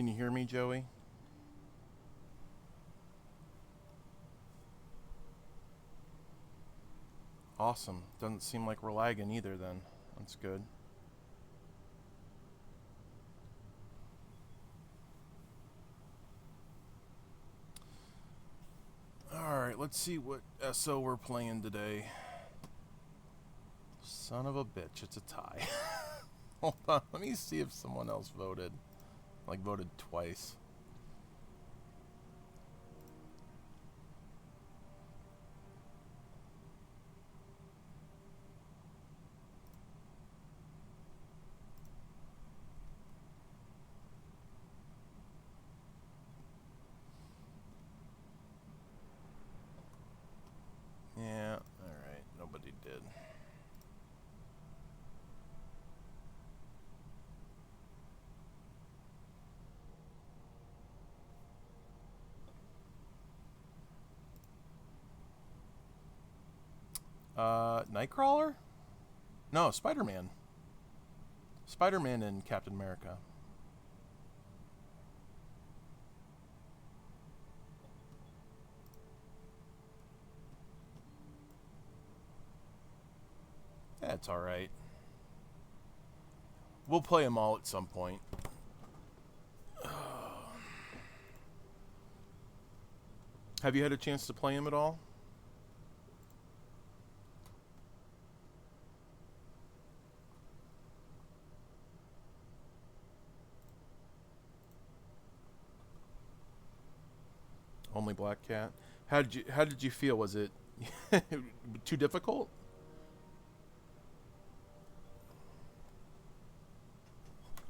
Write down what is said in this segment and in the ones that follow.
Can you hear me, Joey? Awesome. Doesn't seem like we're lagging either then. That's good. Alright, let's see what SO we're playing today. Son of a bitch, it's a tie. Hold on, let me see if someone else voted. Like, voted twice. Yeah, alright, nobody did. Nightcrawler? No, Spider-Man. Spider-Man and Captain America. That's alright. We'll play them all at some point. Have you had a chance to play them at all? Only Black Cat. How did you feel? Was it too difficult?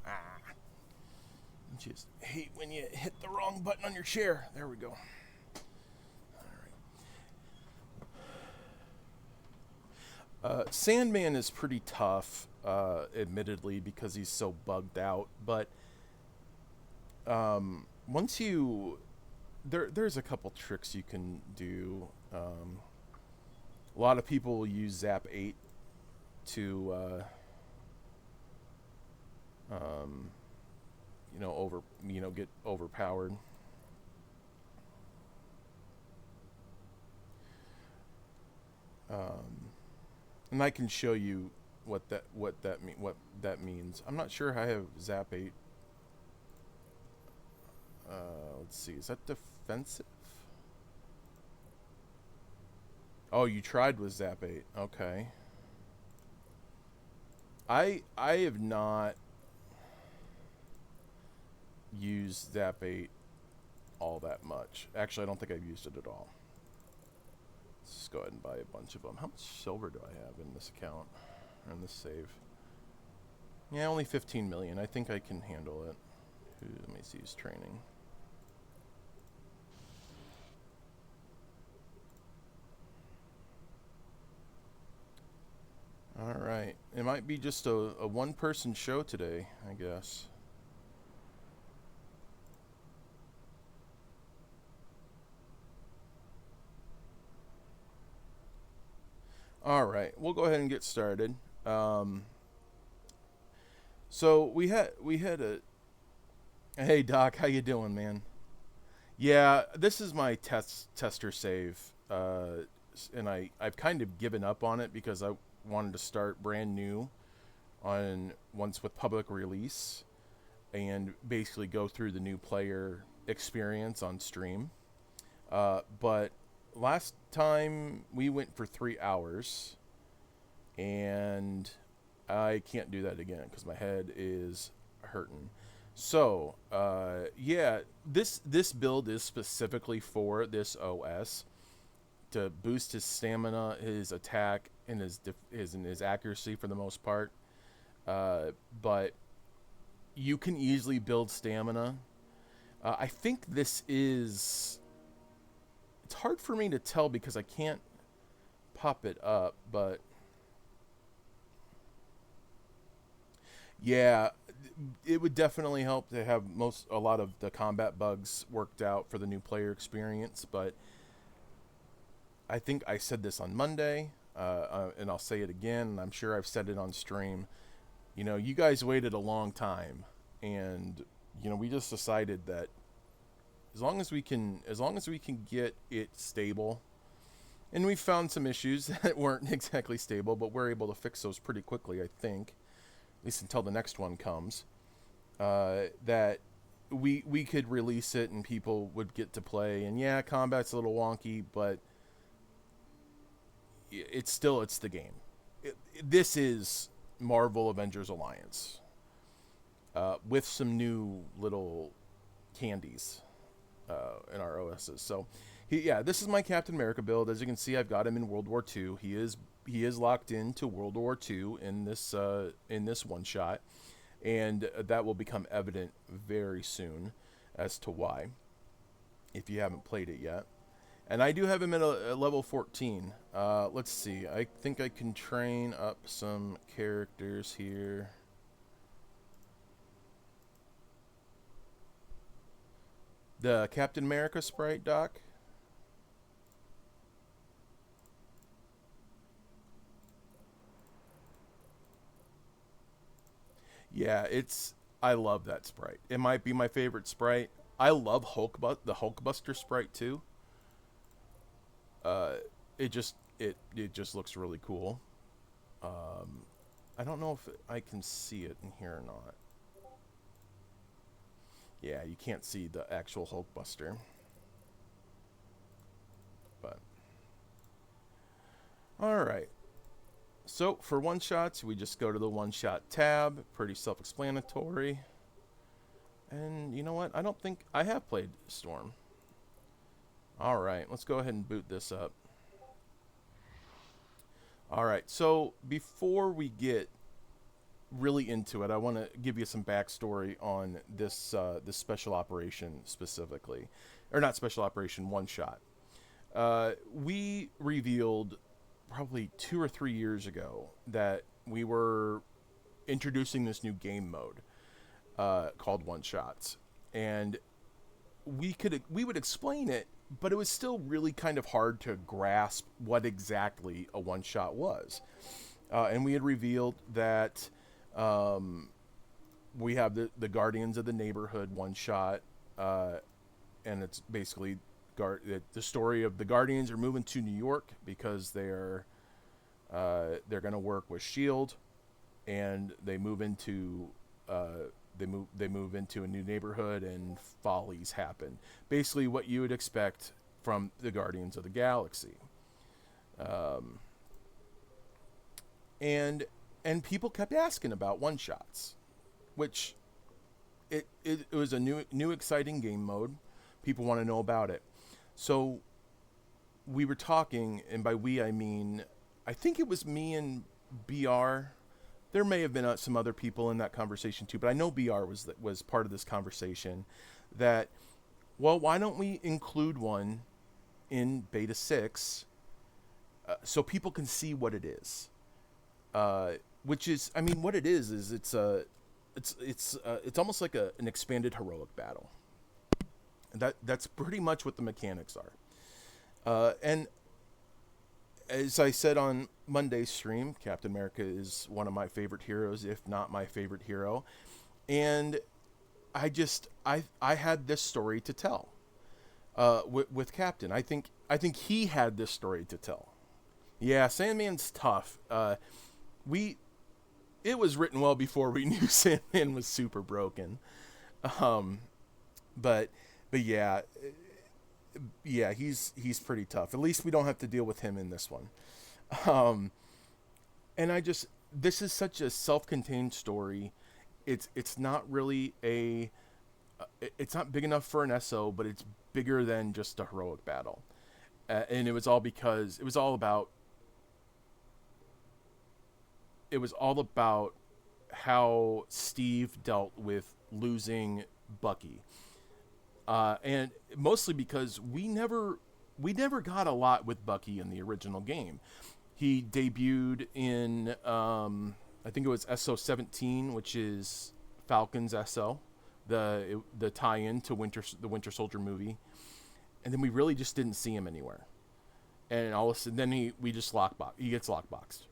Ah. Just hate when you hit the wrong button on your chair. There we go. Sandman is pretty tough, admittedly, because he's so bugged out. But once you... There's a couple tricks you can do. A lot of people will use Zap 8 to... get overpowered. And I can show you what that means. I'm not sure how I have Zap 8. Let's see. Is that defensive? Oh, you tried with Zap 8. Okay. I have not used Zap 8 all that much. Actually, I don't think I've used it at all. Let's just go ahead and buy a bunch of them. How much silver do I have in this account? Or in this save? Yeah, only 15 million. I think I can handle it. Let me see his training. Alright. It might be just a one-person show today, I guess. Alright, we'll go ahead and get started. So we had a... Hey Doc, how you doing, man? Yeah, this is my tester save. And I've kind of given up on it because I wanted to start brand new once with public release and basically go through the new player experience on stream. But last time we went for 3 hours, and I can't do that again because my head is hurting. So, yeah, this build is specifically for this OS to boost his stamina, his attack, and his accuracy for the most part. But you can easily build stamina. I think this is... It's hard for me to tell because I can't pop it up, but... Yeah, it would definitely help to have a lot of the combat bugs worked out for the new player experience, but I think I said this on Monday, and I'll say it again, and I'm sure I've said it on stream. You know, you guys waited a long time, and we just decided that as long as we can get it stable, and we found some issues that weren't exactly stable, but we're able to fix those pretty quickly, I think, at least until the next one comes. That we could release it and people would get to play. And yeah, combat's a little wonky, but it's the game. This is Marvel Avengers Alliance with some new little candies in our OSs. So, this is my Captain America build. As you can see, I've got him in World War II. He is locked into World War II in this one shot, and that will become evident very soon as to why, if you haven't played it yet. And I do have him at a level 14. Let's see. I think I can train up some characters here. The Captain America sprite, Doc. Yeah, I love that sprite. It might be my favorite sprite. I love the Hulkbuster sprite too. Uh, it just looks really cool. I don't know if I can see it in here or not. Yeah, you can't see the actual Hulkbuster. But all right. So for one shots, we just go to the one shot tab. Pretty self-explanatory. And you know what? I don't think I have played Storm. All right, let's go ahead and boot this up. All right, so before we get really into it, I want to give you some backstory on this special operation specifically, or not special operation, one shot. We revealed probably 2 or 3 years ago that we were introducing this new game mode called One Shots, and we would explain it, but it was still really kind of hard to grasp what exactly a one shot was. And we had revealed that we have the Guardians of the Neighborhood one shot, and it's basically the story of the Guardians are moving to New York because they're going to work with Shield, and they move into they move into a new neighborhood, and follies happen. Basically, what you would expect from the Guardians of the Galaxy. And people kept asking about one shots, which it was a new exciting game mode. People want to know about it. So we were talking, and by we I mean, I think it was me and BR. There may have been some other people in that conversation too, but I know BR was part of this conversation. That, well, why don't we include one in Beta 6 so people can see what it is? Which is, I mean, what it is it's almost like an expanded heroic battle. That's pretty much what the mechanics are. And as I said on Monday's stream, Captain America is one of my favorite heroes, if not my favorite hero. And I had this story to tell with Captain. I think he had this story to tell. Yeah, Sandman's tough. It was written well before we knew Sandman was super broken. But yeah, he's pretty tough. At least we don't have to deal with him in this one. And this is such a self-contained story. It's not really it's not big enough for an SO, but it's bigger than just a heroic battle. And it was all about how Steve dealt with losing Bucky. And mostly because we never got a lot with Bucky in the original game. He debuted in I think it was SO17, which is Falcon's SO, the tie-in to the Winter Soldier movie, and then we really just didn't see him anywhere. And all of a sudden, then he gets lockboxed.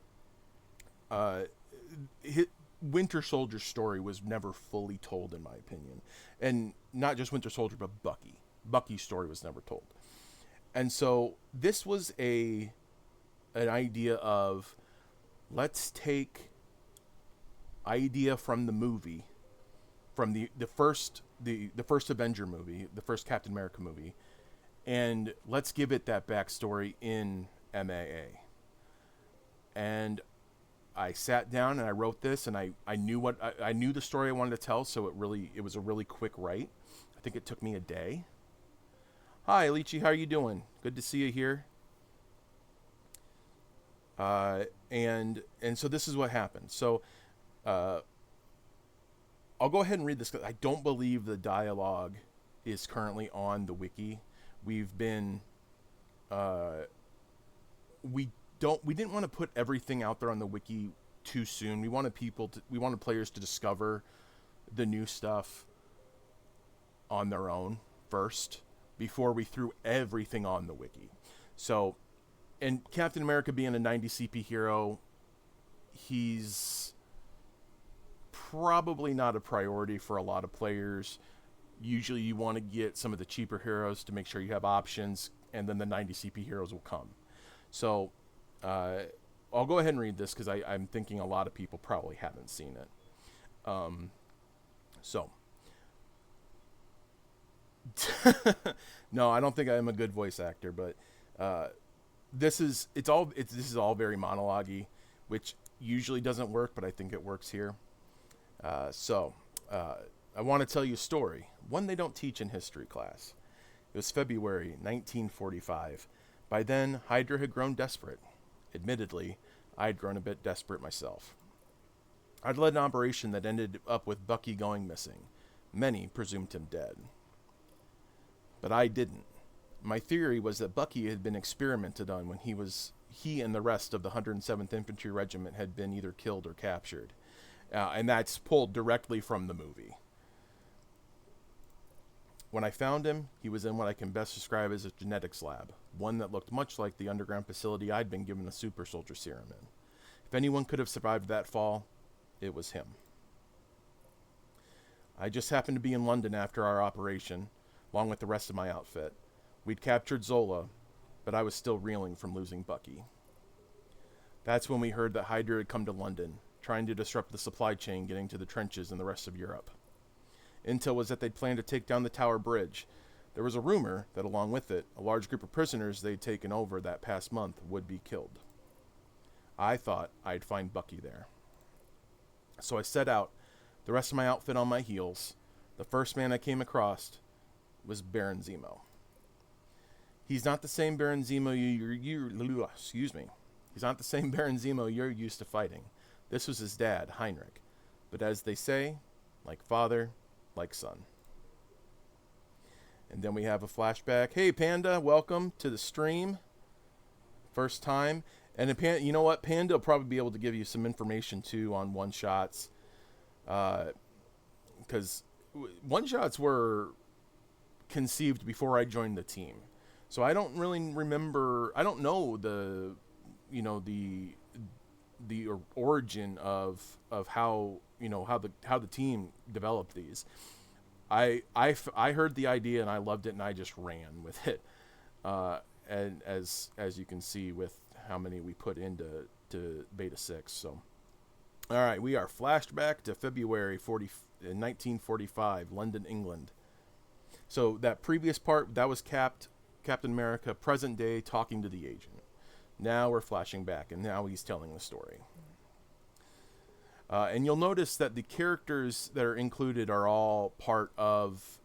Winter Soldier's story was never fully told, in my opinion. And not just Winter Soldier, but Bucky. Bucky's story was never told. And so this was an idea of, let's take idea from the movie, from the first Avenger movie, the first Captain America movie, and let's give it that backstory in MAA. And I sat down and I wrote this, and I knew I knew the story I wanted to tell, so it was a really quick write. I think it took me a day. Hi, Alici, how are you doing? Good to see you here. And so this is what happened. So I'll go ahead and read this. I don't believe the dialogue is currently on the wiki. We've been we didn't want to put everything out there on the wiki too soon. We wanted players to discover the new stuff on their own first before we threw everything on the wiki. So, and Captain America being a 90 CP hero, he's probably not a priority for a lot of players. Usually you want to get some of the cheaper heroes to make sure you have options, and then the 90 CP heroes will come. So I'll go ahead and read this because I'm thinking a lot of people probably haven't seen it. So no, I don't think I'm a good voice actor, but this is all very monologue-y, which usually doesn't work, but I think it works here. So I want to tell you a story, one they don't teach in history class. It was February 1945. By then, Hydra had grown desperate. Admittedly, I had grown a bit desperate myself. I'd led an operation that ended up with Bucky going missing. Many presumed him dead. But I didn't. My theory was that Bucky had been experimented on when he and the rest of the 107th Infantry Regiment had been either killed or captured. And that's pulled directly from the movie. When I found him, he was in what I can best describe as a genetics lab, one that looked much like the underground facility I'd been given the super soldier serum in. If anyone could have survived that fall, it was him. I just happened to be in London after our operation, along with the rest of my outfit. We'd captured Zola, but I was still reeling from losing Bucky. That's when we heard that Hydra had come to London, trying to disrupt the supply chain getting to the trenches and the rest of Europe. Intel was that they'd planned to take down the Tower Bridge. There was a rumor that along with it, a large group of prisoners they'd taken over that past month would be killed. I thought I'd find Bucky there. So I set out, the rest of my outfit on my heels. The first man I came across was Baron Zemo. He's not the same Baron Zemo He's not the same Baron Zemo you're used to fighting. This was his dad, Heinrich. But as they say, like father, like son. And then we have a flashback. Hey, Panda, welcome to the stream. First time. And you know what? Panda will probably be able to give you some information, too, on one-shots. Because one-shots were conceived before I joined the team. So I don't really remember... I don't know the origin of how the team developed these. I heard the idea and I loved it and I just ran with it. And as you can see with how many we put into Beta 6. So, all right, we are flashed back to February 1945, London, England. So that previous part, that was Captain America, present day, talking to the agent. Now we're flashing back, and now he's telling the story. And you'll notice that the characters that are included are all part of,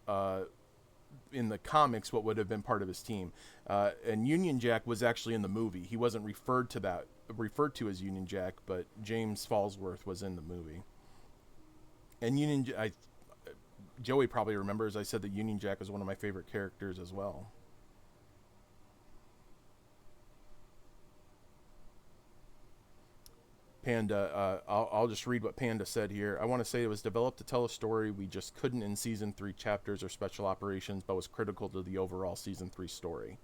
in the comics, what would have been part of his team. And Union Jack was actually in the movie. He wasn't referred to as Union Jack, but James Fallsworth was in the movie. And Joey probably remembers I said that Union Jack was one of my favorite characters as well. Panda, I'll just read what Panda said here. I want to say it was developed to tell a story we just couldn't in Season 3 chapters or special operations, but was critical to the overall Season 3 story.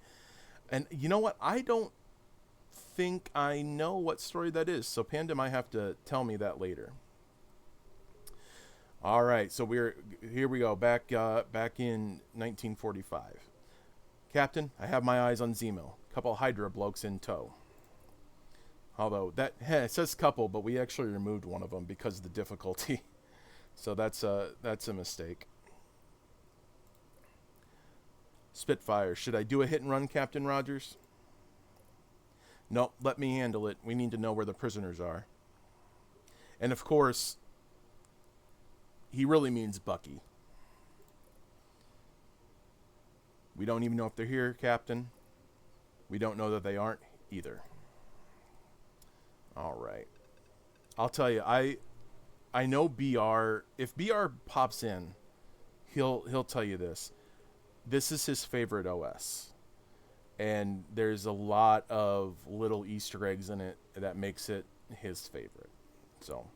And you know what? I don't think I know what story that is, so Panda might have to tell me that later. All right, so here we go, back in 1945. Captain, I have my eyes on Zemo. Couple Hydra blokes in tow. Although it says couple, but we actually removed one of them because of the difficulty. So that's a mistake. Spitfire, should I do a hit and run, Captain Rogers? Nope, let me handle it. We need to know where the prisoners are. And of course, he really means Bucky. We don't even know if they're here, Captain. We don't know that they aren't either. All right. I'll tell you, I know BR. If BR pops in, he'll tell you this. This is his favorite OS. And there's a lot of little Easter eggs in it that makes it his favorite. So,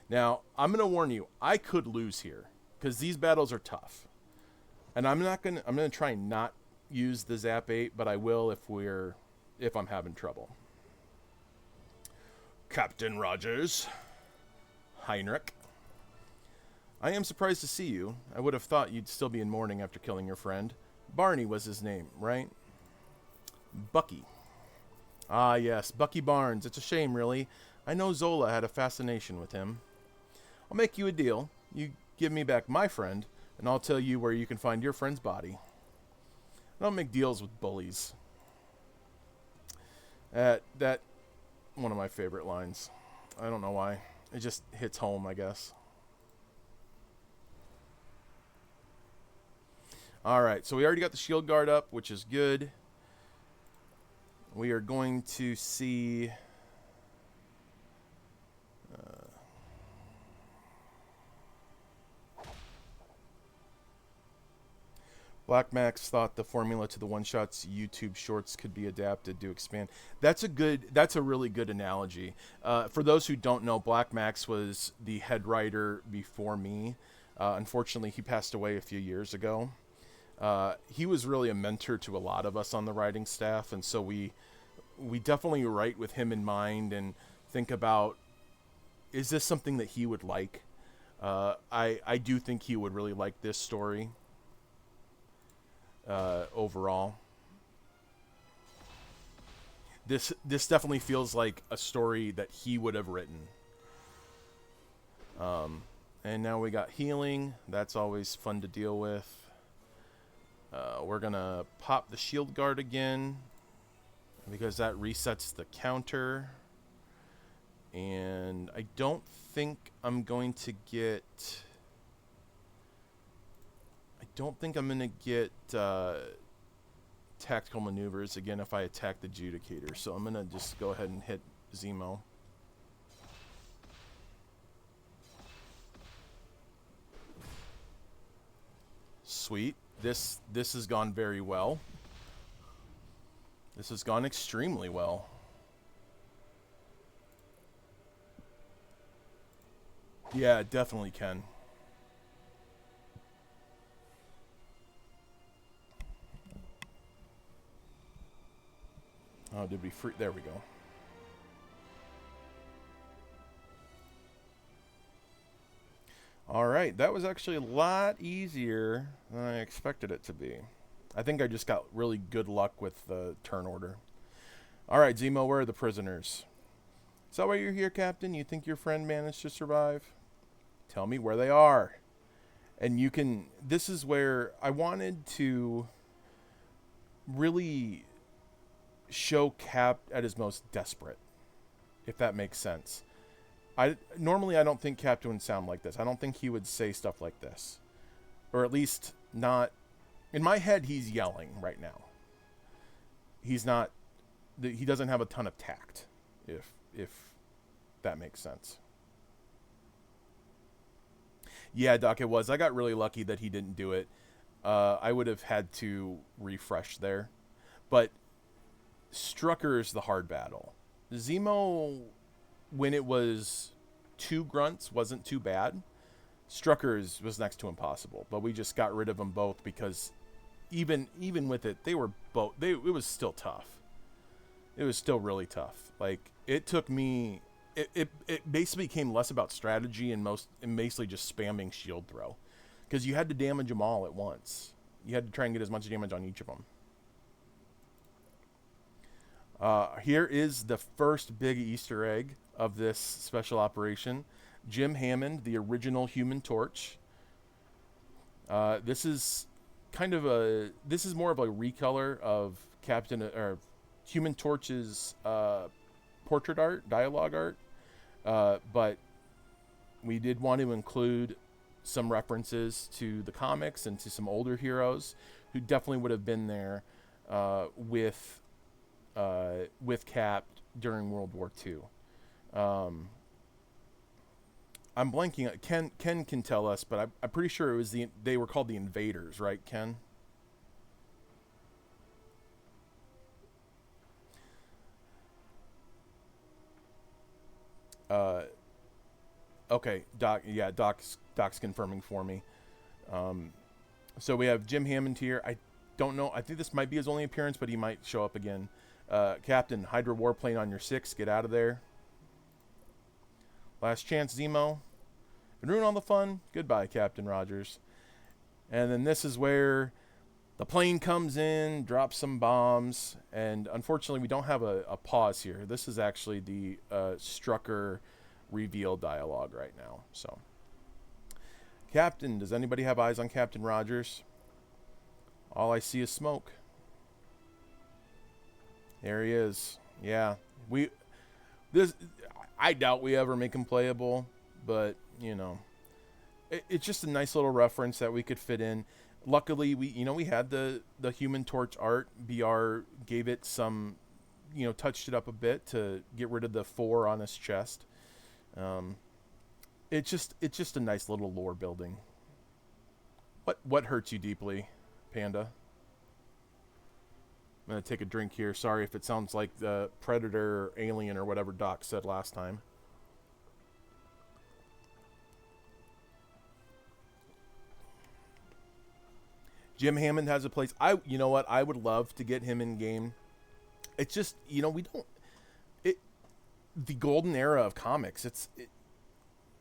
now, I'm going to warn you, I could lose here because these battles are tough. And I'm going to try and not use the Zap 8, but I will if I'm having trouble. Captain Rogers. Heinrich. I am surprised to see you. I would have thought you'd still be in mourning after killing your friend. Barney was his name, right? Bucky. Ah, yes, Bucky Barnes. It's a shame, really. I know Zola had a fascination with him. I'll make you a deal. You give me back my friend, and I'll tell you where you can find your friend's body. I don't make deals with bullies. That one of my favorite lines. I don't know why. It just hits home, I guess. Alright, so we already got the shield guard up, which is good. We are going to see... Black Max thought the formula to the one-shots YouTube shorts could be adapted to expand. That's a really good analogy. For those who don't know, Black Max was the head writer before me. Unfortunately, he passed away a few years ago. He was really a mentor to a lot of us on the writing staff, and so we definitely write with him in mind and think about, is this something that he would like? I do think he would really like this story. Overall, this definitely feels like a story that he would have written. And now we got healing. That's always fun to deal with. We're gonna pop the shield guard again because that resets the counter. And I don't think I'm going to get... tactical maneuvers again if I attack the Judicator. So I'm going to just go ahead and hit Zemo. Sweet. This has gone very well. This has gone extremely well. Yeah, it definitely can. Oh, did we free? There we go. All right, that was actually a lot easier than I expected it to be. I think I just got really good luck with the turn order. All right, Zemo, where are the prisoners? Is that why you're here, Captain? You think your friend managed to survive? Tell me where they are. And you can... This is where I wanted to really show Cap at his most desperate, if that makes sense. Normally I don't think Cap would sound like this. I don't think he would say stuff like this, or at least not in my head. He's yelling right now. He's not. He doesn't have a ton of tact, if that makes sense. Yeah, Doc, it was. I got really lucky that he didn't do it. I would have had to refresh there, but Strucker's the hard battle. Zemo, when it was 2 grunts, wasn't too bad. Strucker's was next to impossible, but we just got rid of them both because even with it, they were both. It was still tough. It was still really tough. Like, it took me it basically became less about strategy and basically just spamming shield throw, because you had to damage them all at once. You had to try and get as much damage on each of them. Here is the first big Easter egg of this special operation. Jim Hammond, the original Human Torch. This is more of a recolor of Human Torch's portrait art, dialogue art. But we did want to include some references to the comics and to some older heroes who definitely would have been there with Cap during World War II. I'm blanking. Ken can tell us, but I'm pretty sure it was they were called the Invaders, right, Ken? Okay, Doc. Yeah, Doc's confirming for me. So we have Jim Hammond here. I don't know. I think this might be his only appearance, but he might show up again. Captain, Hydra Warplane on your 6. Get out of there. Last chance, Zemo. And ruin all the fun. Goodbye, Captain Rogers. And then this is where the plane comes in, drops some bombs, and unfortunately we don't have a pause here. This is actually the Strucker reveal dialogue right now. So, Captain, does anybody have eyes on Captain Rogers? All I see is smoke. There he is. Yeah, I doubt we ever make him playable, but you know, it's just a nice little reference that we could fit in. Luckily, we had the Human Torch art. BR gave it some, touched it up a bit to get rid of the 4 on his chest. It's just a nice little lore building. What hurts you deeply, Panda? I'm gonna take a drink here. Sorry if it sounds like the Predator or Alien or whatever Doc said last time. Jim Hammond has a place. You know what? I would love to get him in game. It's just, we don't. The golden era of comics.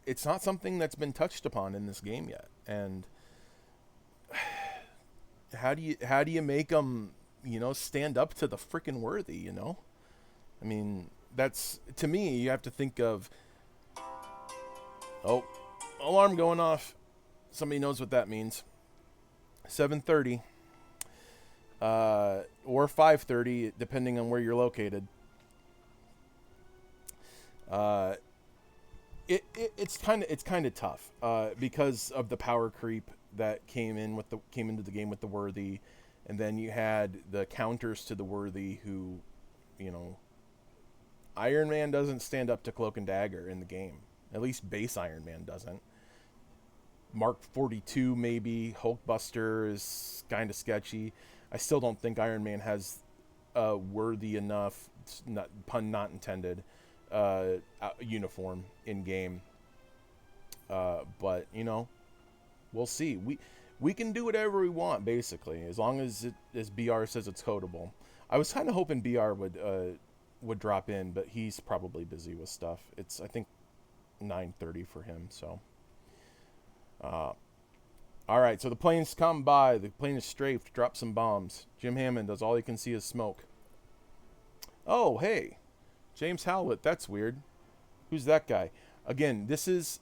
It's not something that's been touched upon in this game yet. And how do you make them, stand up to the freaking worthy? I mean, that's, to me, you have to think of. Oh, alarm going off. Somebody knows what that means. 7:30 or 5:30, depending on where you're located. It's kind of tough because of the power creep that came into the game with the worthy, and then you had the counters to the worthy who, Iron Man doesn't stand up to Cloak and Dagger in the game. At least base Iron Man doesn't. Mark 42 maybe. Hulkbuster is kind of sketchy. I still don't think Iron Man has a worthy enough, pun not intended, uniform in game. But we'll see. We can do whatever we want basically, as long as BR says it's codable. I was kind of hoping BR would drop in, but he's probably busy with stuff. It's I think 9:30 for him, so. Alright, so the plane's come by. The plane is strafed, drop some bombs. Jim Hammond does all he can see is smoke. Oh, hey. James Howlett, that's weird. Who's that guy? Again, this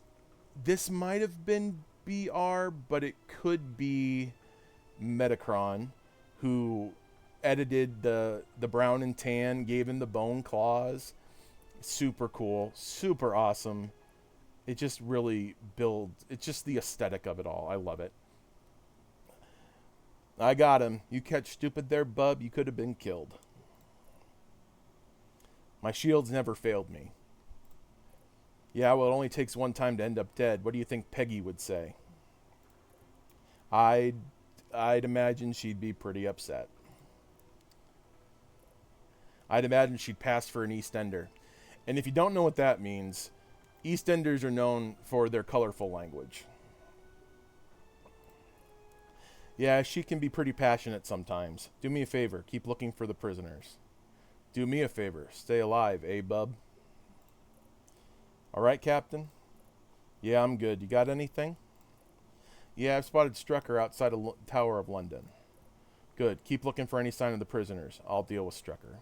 might have been BR, but it could be Metacron, who edited the brown and tan, gave him the bone claws. Super cool, super awesome. It just really it's just the aesthetic of it all. I love it. I got him. You catch stupid there, bub. You could have been killed. My shields never failed me. Yeah, well, it only takes one time to end up dead. What do you think Peggy would say? I'd imagine she'd be pretty upset. I'd imagine she'd pass for an Eastender. And if you don't know what that means, Eastenders are known for their colorful language. Yeah, she can be pretty passionate sometimes. Do me a favor, keep looking for the prisoners. Do me a favor, stay alive, eh, bub? All right, Captain? Yeah, I'm good. You got anything? Yeah, I've spotted Strucker outside of Tower of London. Good. Keep looking for any sign of the prisoners. I'll deal with Strucker.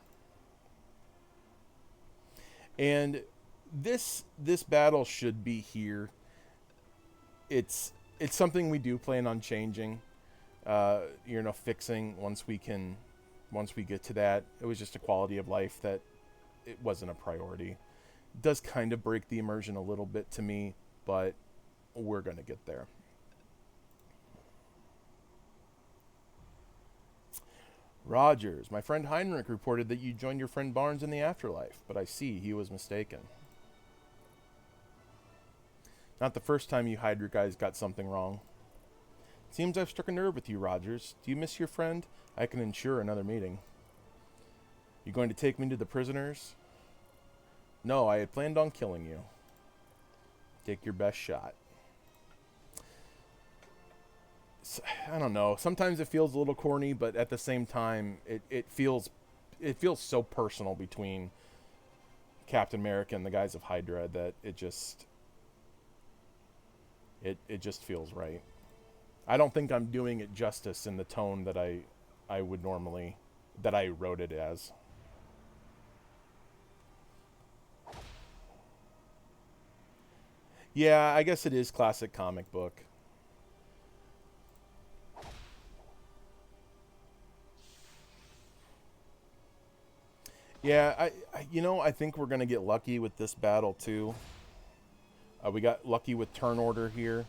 And this battle should be here. It's something we do plan on changing. Fixing once we get to that. It was just a quality of life that it wasn't a priority. It does kind of break the immersion a little bit to me, but we're going to get there. Rogers, my friend Heinrich reported that you joined your friend Barnes in the afterlife, but I see he was mistaken. Not the first time you Hydra guys got something wrong. Seems I've struck a nerve with you, Rogers. Do you miss your friend? I can ensure another meeting. You going to take me to the prisoners? No, I had planned on killing you. Take your best shot. I don't know. Sometimes it feels a little corny, but at the same time, it feels so personal between Captain America and the guys of Hydra that it just feels right. I don't think I'm doing it justice in the tone that I would normally, that I wrote it as. Yeah, I guess it is classic comic book. Yeah, I think we're going to get lucky with this battle, too. We got lucky with turn order here.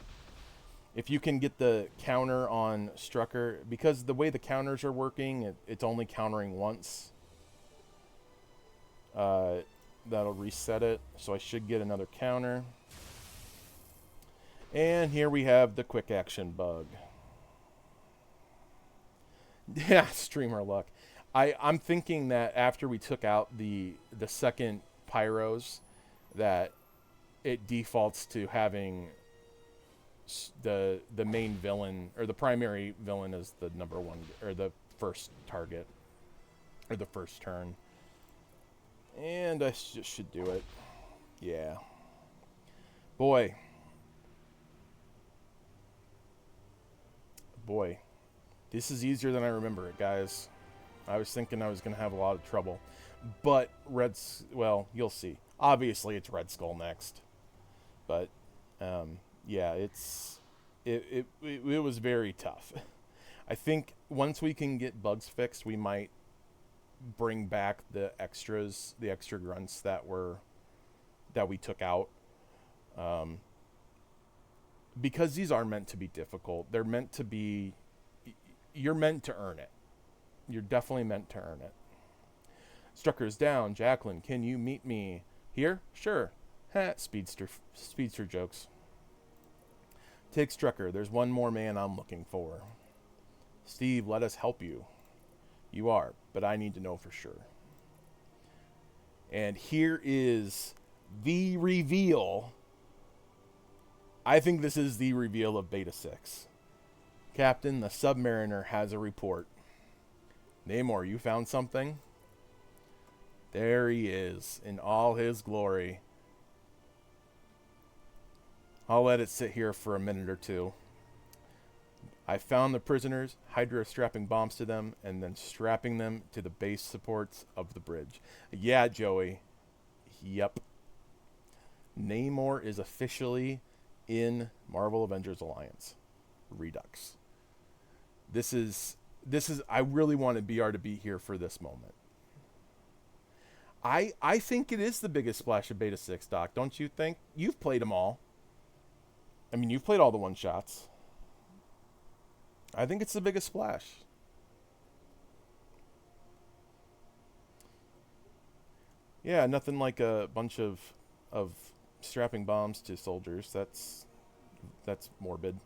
If you can get the counter on Strucker, because the way the counters are working, it's only countering once. That'll reset it, so I should get another counter. And here we have the quick action bug. Yeah, streamer luck. I'm thinking that after we took out the second pyros, that it defaults to having the main villain, or the primary villain, as the number one, or the first target, or the first turn. And I just should do it. Yeah. Boy. This is easier than I remember it, guys. I was thinking I was going to have a lot of trouble. But well, you'll see. Obviously, it's Red Skull next. But, yeah, it was very tough. I think once we can get bugs fixed, we might bring back the extra grunts that we took out. Because these are meant to be difficult. They're meant to be... You're meant to earn it. You're definitely meant to earn it. Strucker's down. Jacqueline, can you meet me here? Sure. Speedster jokes. Take Strucker. There's one more man I'm looking for. Steve, let us help you. You are, but I need to know for sure. And here is the reveal. I think this is the reveal of Beta 6. Captain, the Submariner has a report. Namor, you found something? There he is, in all his glory. I'll let it sit here for a minute or two. I found the prisoners, Hydra strapping bombs to them, and then strapping them to the base supports of the bridge. Yeah, Joey. Yep. Namor is officially in Marvel Avengers Alliance. Redux. This is I really wanted BR to be here for this moment. I think it is the biggest splash of Beta 6, Doc. Don't you think? You've played them all. I mean, you've played all the one-shots. I think it's the biggest splash. Yeah, nothing like a bunch of strapping bombs to soldiers. That's morbid.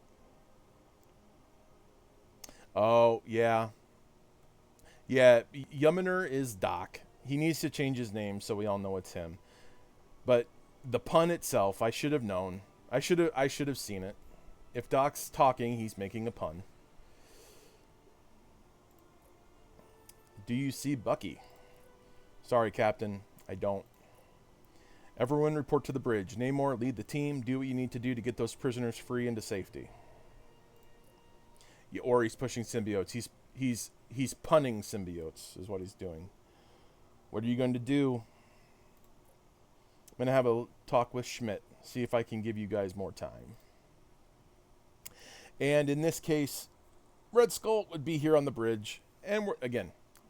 Oh, yeah. Yeah, Yuminer is Doc. He needs to change his name so we all know it's him. But the pun itself, I should have known. I should have seen it. If Doc's talking, he's making a pun. Do you see Bucky? Sorry, Captain, I don't. Everyone report to the bridge. Namor, lead the team. Do what you need to do to get those prisoners free into safety. Yeah, or he's pushing symbiotes. He's punning symbiotes is what he's doing. What are you going to do? I'm going to have a talk with Schmidt. See if I can give you guys more time. And in this case, Red Skull would be here on the bridge. And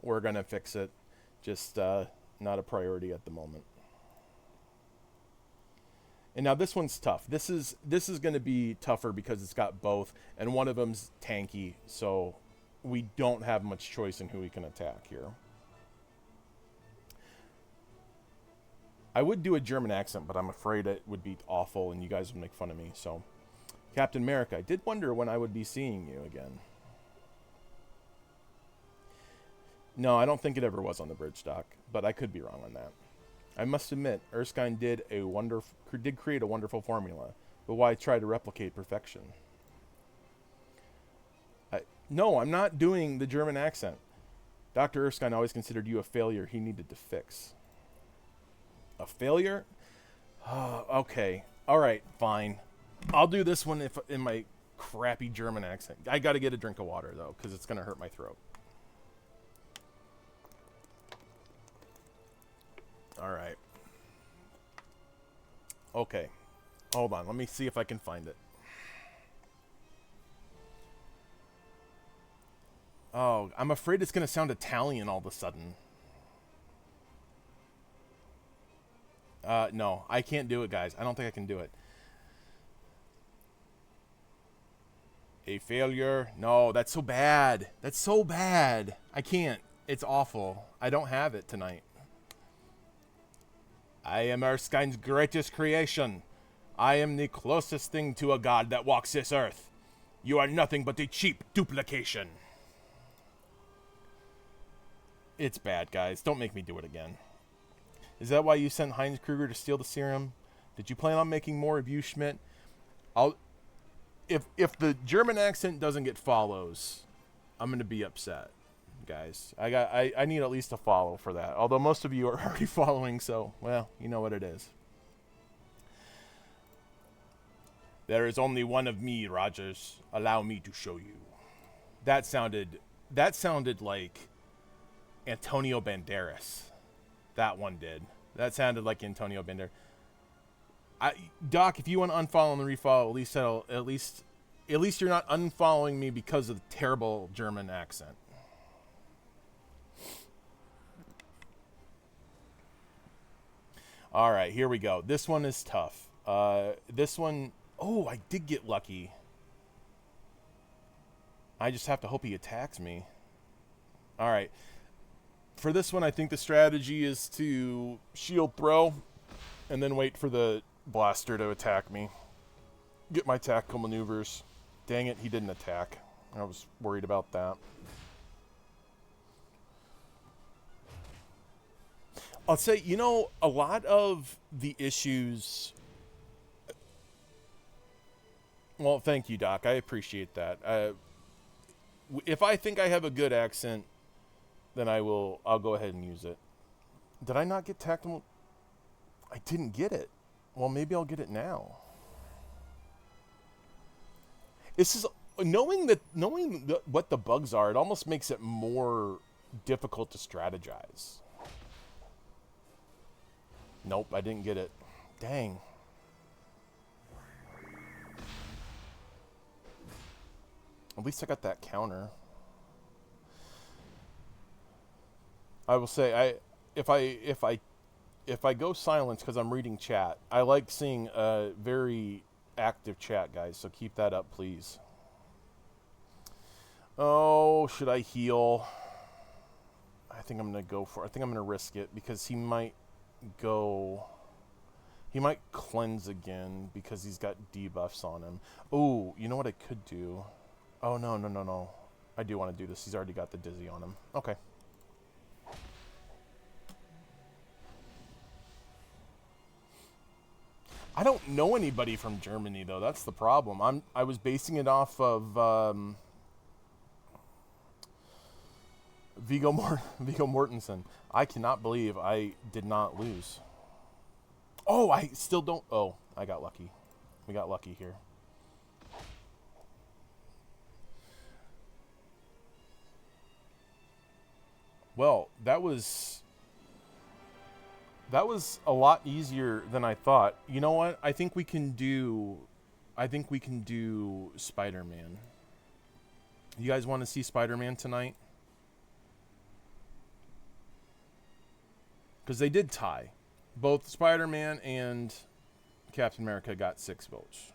we're going to fix it. Just not a priority at the moment. And now this one's tough. This is going to be tougher because it's got both. And one of them's tanky. So we don't have much choice in who we can attack here. I would do a German accent, but I'm afraid it would be awful and you guys would make fun of me. So, Captain America, I did wonder when I would be seeing you again. No, I don't think it ever was on the bridge, Doc, but I could be wrong on that. I must admit, Erskine did create a wonderful formula, but why try to replicate perfection? No, I'm not doing the German accent. Dr. Erskine always considered you a failure he needed to fix. A failure? Okay. All right, fine. I'll do this one in my crappy German accent. I got to get a drink of water, though, because it's going to hurt my throat. All right. Okay. Hold on. Let me see if I can find it. Oh, I'm afraid it's going to sound Italian all of a sudden. No, I can't do it, guys. I don't think I can do it. A failure? No, that's so bad. That's so bad. I can't. It's awful. I don't have it tonight. I am Erskine's greatest creation. I am the closest thing to a god that walks this earth. You are nothing but a cheap duplication. It's bad, guys. Don't make me do it again. Is that why you sent Heinz Kruger to steal the serum? Did you plan on making more of you, Schmidt? If the German accent doesn't get follows, I'm gonna be upset, guys. I need at least a follow for that. Although most of you are already following, so well, you know what it is. There is only one of me, Rogers. Allow me to show you. That sounded like Antonio Banderas. That one did. That sounded like Antonio Banderas. Doc, if you want to unfollow and refollow, at least you're not unfollowing me because of the terrible German accent. All right, here we go. This one is tough. This one, oh, I did get lucky. I just have to hope he attacks me. All right. For this one, I think the strategy is to shield throw and then wait for the blaster to attack me. Get my tactical maneuvers. Dang it, he didn't attack. I was worried about that. I'll say, you know, a lot of the issues... Well, thank you, Doc. I appreciate that. If I think I have a good accent, then I'll go ahead and use it. Did I not get tactical? I didn't get it. Well, maybe I'll get it now. This is knowing what the bugs are. It almost makes it more difficult to strategize. Nope, I didn't get it. Dang. At least I got that counter. I will say, if I go silence because I'm reading chat, I like seeing a very active chat, guys. So keep that up, please. Oh, should I heal? I think I'm gonna risk it because he might cleanse again because he's got debuffs on him. Oh, you know what I could do? Oh no. I do want to do this. He's already got the dizzy on him. Okay. I don't know anybody from Germany, though. That's the problem. I was basing it off of Viggo Mortensen. I cannot believe I did not lose. Oh, I still don't. Oh, I got lucky. We got lucky here. Well, that was a lot easier than I thought. You know what? I think we can do Spider-Man. You guys want to see Spider-Man tonight? Because they did tie. Both Spider-Man and Captain America got 6 votes.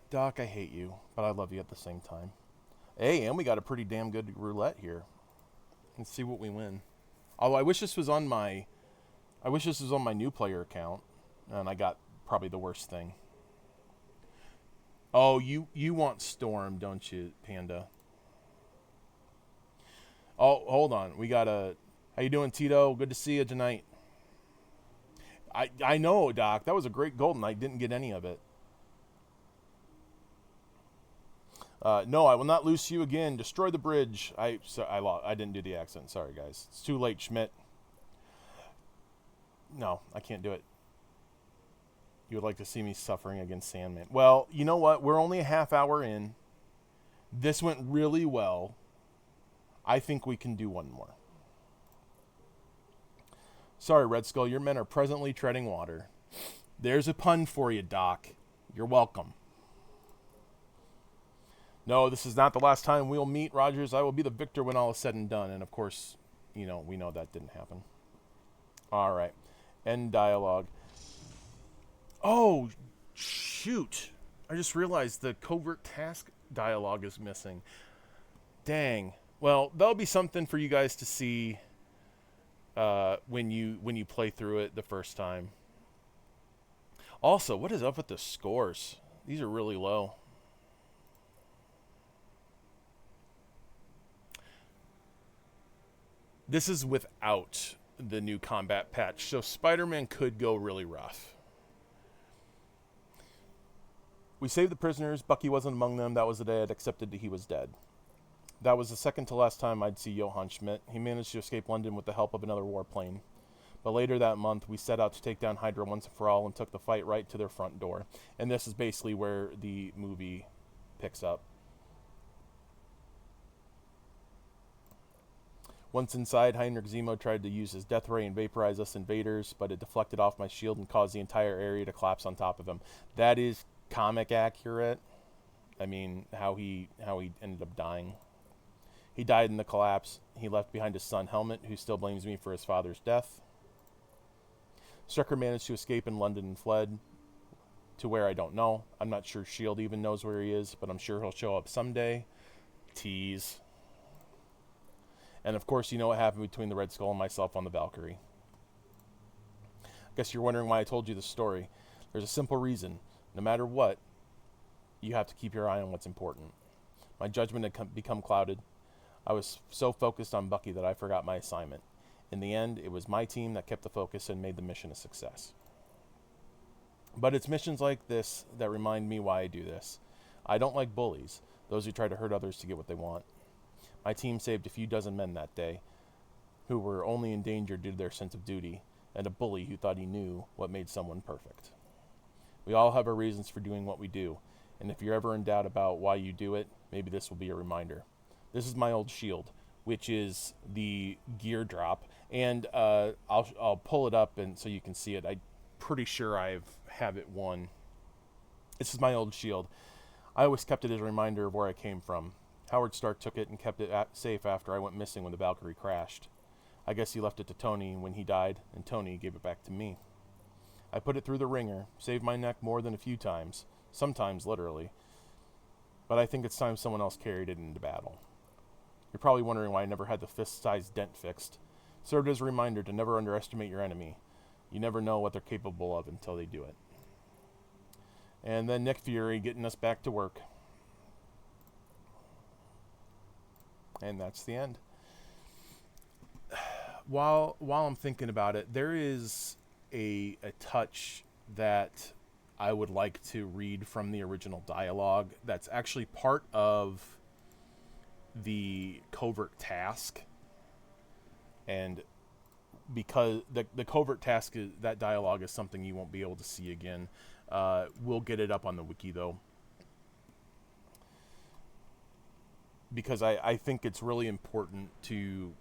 Doc, I hate you, but I love you at the same time. Hey, and we got a pretty damn good roulette here. Let's see what we win. Oh, I wish this was on my new player account, and I got probably the worst thing. Oh, you want Storm, don't you, Panda? Oh, hold on. We got a. How you doing, Tito? Good to see you tonight. I know, Doc. That was a great golden. I didn't get any of it. No, I will not loose you again. Destroy the bridge. I didn't do the accent. Sorry, guys. It's too late, Schmidt. No, I can't do it. You would like to see me suffering against Sandman. Well, you know what? We're only a half hour in. This went really well. I think we can do one more. Sorry, Red Skull. Your men are presently treading water. There's a pun for you, Doc. You're welcome. No, this is not the last time we'll meet, Rogers. I will be the victor when all is said and done. And, of course, we know that didn't happen. All right. End dialogue. Oh, shoot. I just realized the covert task dialogue is missing. Dang. Well, that'll be something for you guys to see when you play through it the first time. Also, what is up with the scores? These are really low. This is without the new combat patch, so Spider-Man could go really rough. We saved the prisoners. Bucky wasn't among them. That was the day I'd accepted that he was dead. That was the second to last time I'd see Johann Schmidt. He managed to escape London with the help of another warplane. But later that month, we set out to take down Hydra once and for all and took the fight right to their front door. And this is basically where the movie picks up. Once inside, Heinrich Zemo tried to use his death ray and vaporize us invaders, but it deflected off my shield and caused the entire area to collapse on top of him. That is comic accurate. I mean, how he ended up dying. He died in the collapse. He left behind his son Helmut, who still blames me for his father's death. Strucker managed to escape in London and fled to where I don't know. I'm not sure S.H.I.E.L.D. even knows where he is, but I'm sure he'll show up someday. Tease. And of course, you know what happened between the Red Skull and myself on the Valkyrie. I guess you're wondering why I told you this story. There's a simple reason. No matter what, you have to keep your eye on what's important. My judgment had become clouded. I was so focused on Bucky that I forgot my assignment. In the end, it was my team that kept the focus and made the mission a success. But it's missions like this that remind me why I do this. I don't like bullies, those who try to hurt others to get what they want. My team saved a few dozen men that day, who were only in danger due to their sense of duty, and a bully who thought he knew what made someone perfect. We all have our reasons for doing what we do, and if you're ever in doubt about why you do it, maybe this will be a reminder. This is my old shield, which is the gear drop, and I'll pull it up and so you can see it. I'm pretty sure I have it won. This is my old shield. I always kept it as a reminder of where I came from. Howard Stark took it and kept it safe after I went missing when the Valkyrie crashed. I guess he left it to Tony when he died, and Tony gave it back to me. I put it through the ringer, saved my neck more than a few times, sometimes literally, but I think it's time someone else carried it into battle. You're probably wondering why I never had the fist-sized dent fixed. Served as a reminder to never underestimate your enemy. You never know what they're capable of until they do it. And then Nick Fury getting us back to work. And that's the end. While I'm thinking about it, there is a touch that I would like to read from the original dialogue. That's actually part of the covert task, and because the covert task is, that dialogue is something you won't be able to see again. We'll get it up on the wiki though, because I think it's really important to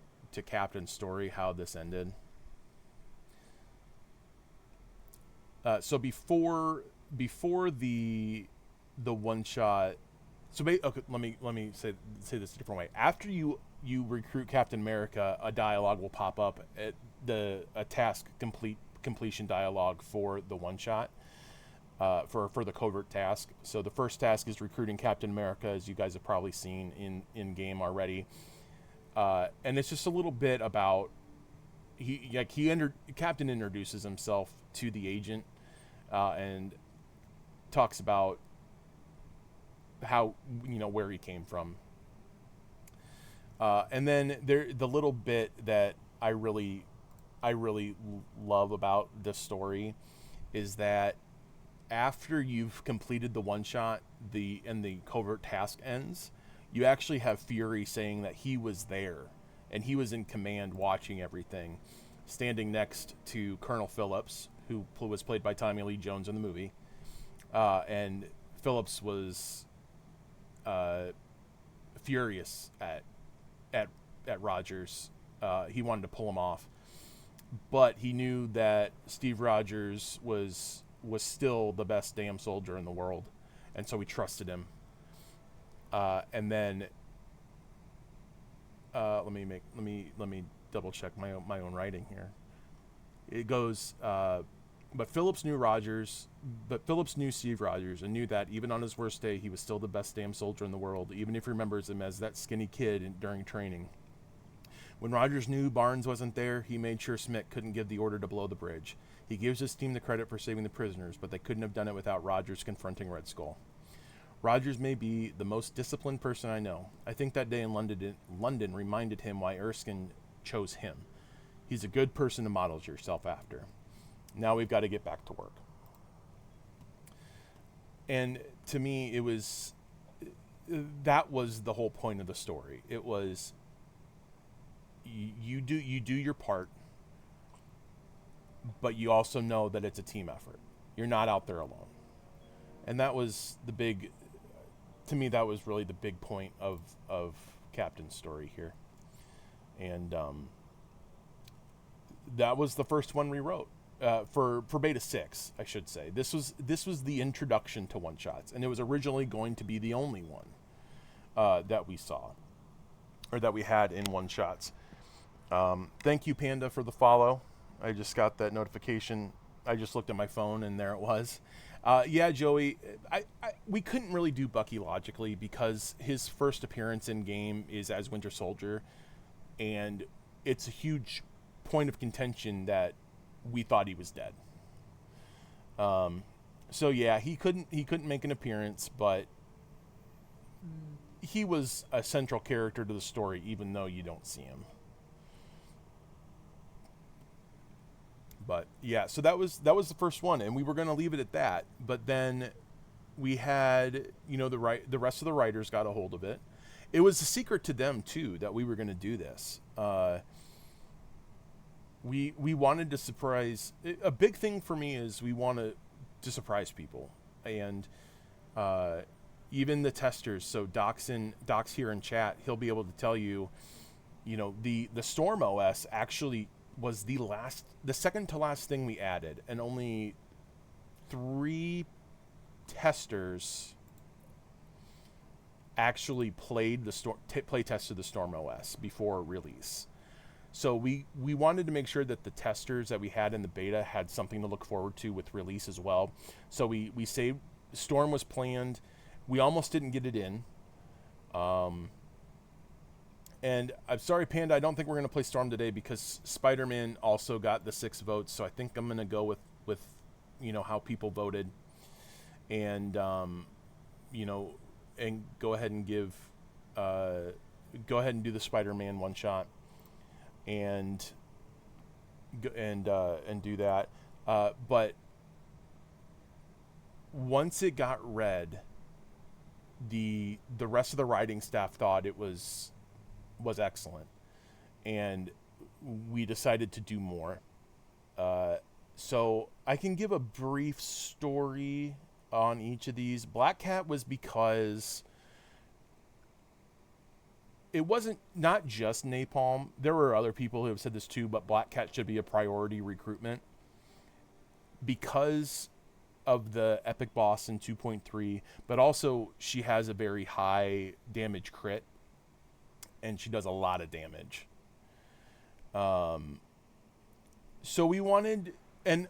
Captain's story how this ended. So before the one shot, so okay, let me say this a different way. After you recruit Captain America, a dialogue will pop up at a task completion dialogue for the one shot, for the covert task. So the first task is recruiting Captain America, as you guys have probably seen in game already, and it's just a little bit about Captain introduces himself to the agent, and talks about how, where he came from. And then the little bit that I really love about this story is that after you've completed the one shot, and the covert task ends, you actually have Fury saying that he was there and he was in command watching everything, standing next to Colonel Phillips, who was played by Tommy Lee Jones in the movie. And Phillips was furious at Rogers. He wanted to pull him off, but he knew that Steve Rogers was still the best damn soldier in the world, and so he trusted him. And then let me double check my own writing here. It goes, but Phillips knew Steve Rogers, and knew that even on his worst day, he was still the best damn soldier in the world, even if he remembers him as that skinny kid during training. When Rogers knew Barnes wasn't there, he made sure Schmidt couldn't give the order to blow the bridge. He gives his team the credit for saving the prisoners, but they couldn't have done it without Rogers confronting Red Skull. Rogers may be the most disciplined person I know. I think that day in London reminded him why Erskine chose him. He's a good person to model yourself after. Now we've got to get back to work. And to me, that was the whole point of the story. It was, you do your part, but you also know that it's a team effort. You're not out there alone. And that was to me, that was really the big point of Captain's story here. And that was the first one we wrote. For Beta 6, I should say. This was the introduction to one-shots, and it was originally going to be the only one that we saw, or that we had in one-shots. Thank you, Panda, for the follow. I just got that notification. I just looked at my phone, and there it was. Yeah, Joey, we couldn't really do Bucky logically, because his first appearance in game is as Winter Soldier, and it's a huge point of contention that we thought he was dead. So yeah, he couldn't make an appearance, but he was a central character to the story, even though you don't see him. But yeah, so that was the first one, and we were going to leave it at that. But then we had, the rest of the writers got a hold of it. It was a secret to them too that we were going to do this. We wanted to surprise. A big thing for me is we wanted to surprise people, and even the testers. So Doc's here in chat. He'll be able to tell you, the Storm OS actually was the second to last thing we added, and only 3 testers actually play tested the Storm OS before release. So we wanted to make sure that the testers that we had in the beta had something to look forward to with release as well. So we saved. Storm was planned. We almost didn't get it in. And I'm sorry, Panda, I don't think we're going to play Storm today, because Spider-Man also got the 6 votes. So I think I'm going to go with how people voted, and and go ahead and do the Spider-Man one shot. And do that, but once it got read, the rest of the writing staff thought it was excellent, and we decided to do more. So I can give a brief story on each of these. Black Cat was because it wasn't not just Napalm. There were other people who have said this too, but Black Cat should be a priority recruitment because of the epic boss in 2.3, but also she has a very high damage crit, and she does a lot of damage. So we wanted, and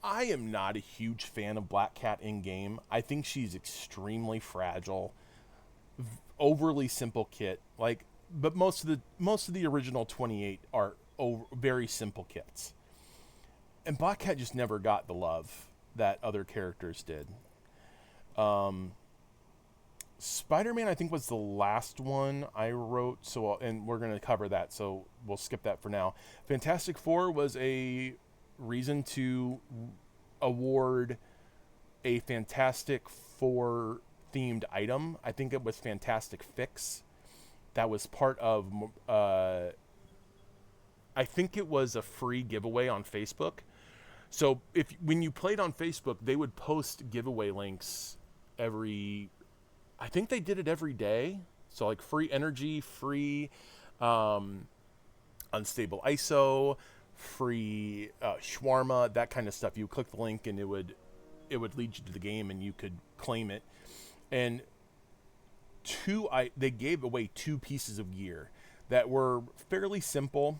I am not a huge fan of Black Cat in game. I think she's extremely fragile, overly simple kit. Like, but most of the original 28 are very simple kits, and Black Cat just never got the love that other characters did. Spider-Man, I think, was the last one I wrote, so and we're going to cover that, so we'll skip that for now. Fantastic Four was a reason to award a Fantastic Four themed item. I think it was Fantastic Fix. That was part of I think it was a free giveaway on Facebook. So when you played on Facebook, they would post giveaway links I think they did it every day. So like free energy, free unstable ISO, free shawarma, that kind of stuff. You click the link and it would lead you to the game and you could claim it. And they gave away 2 pieces of gear that were fairly simple,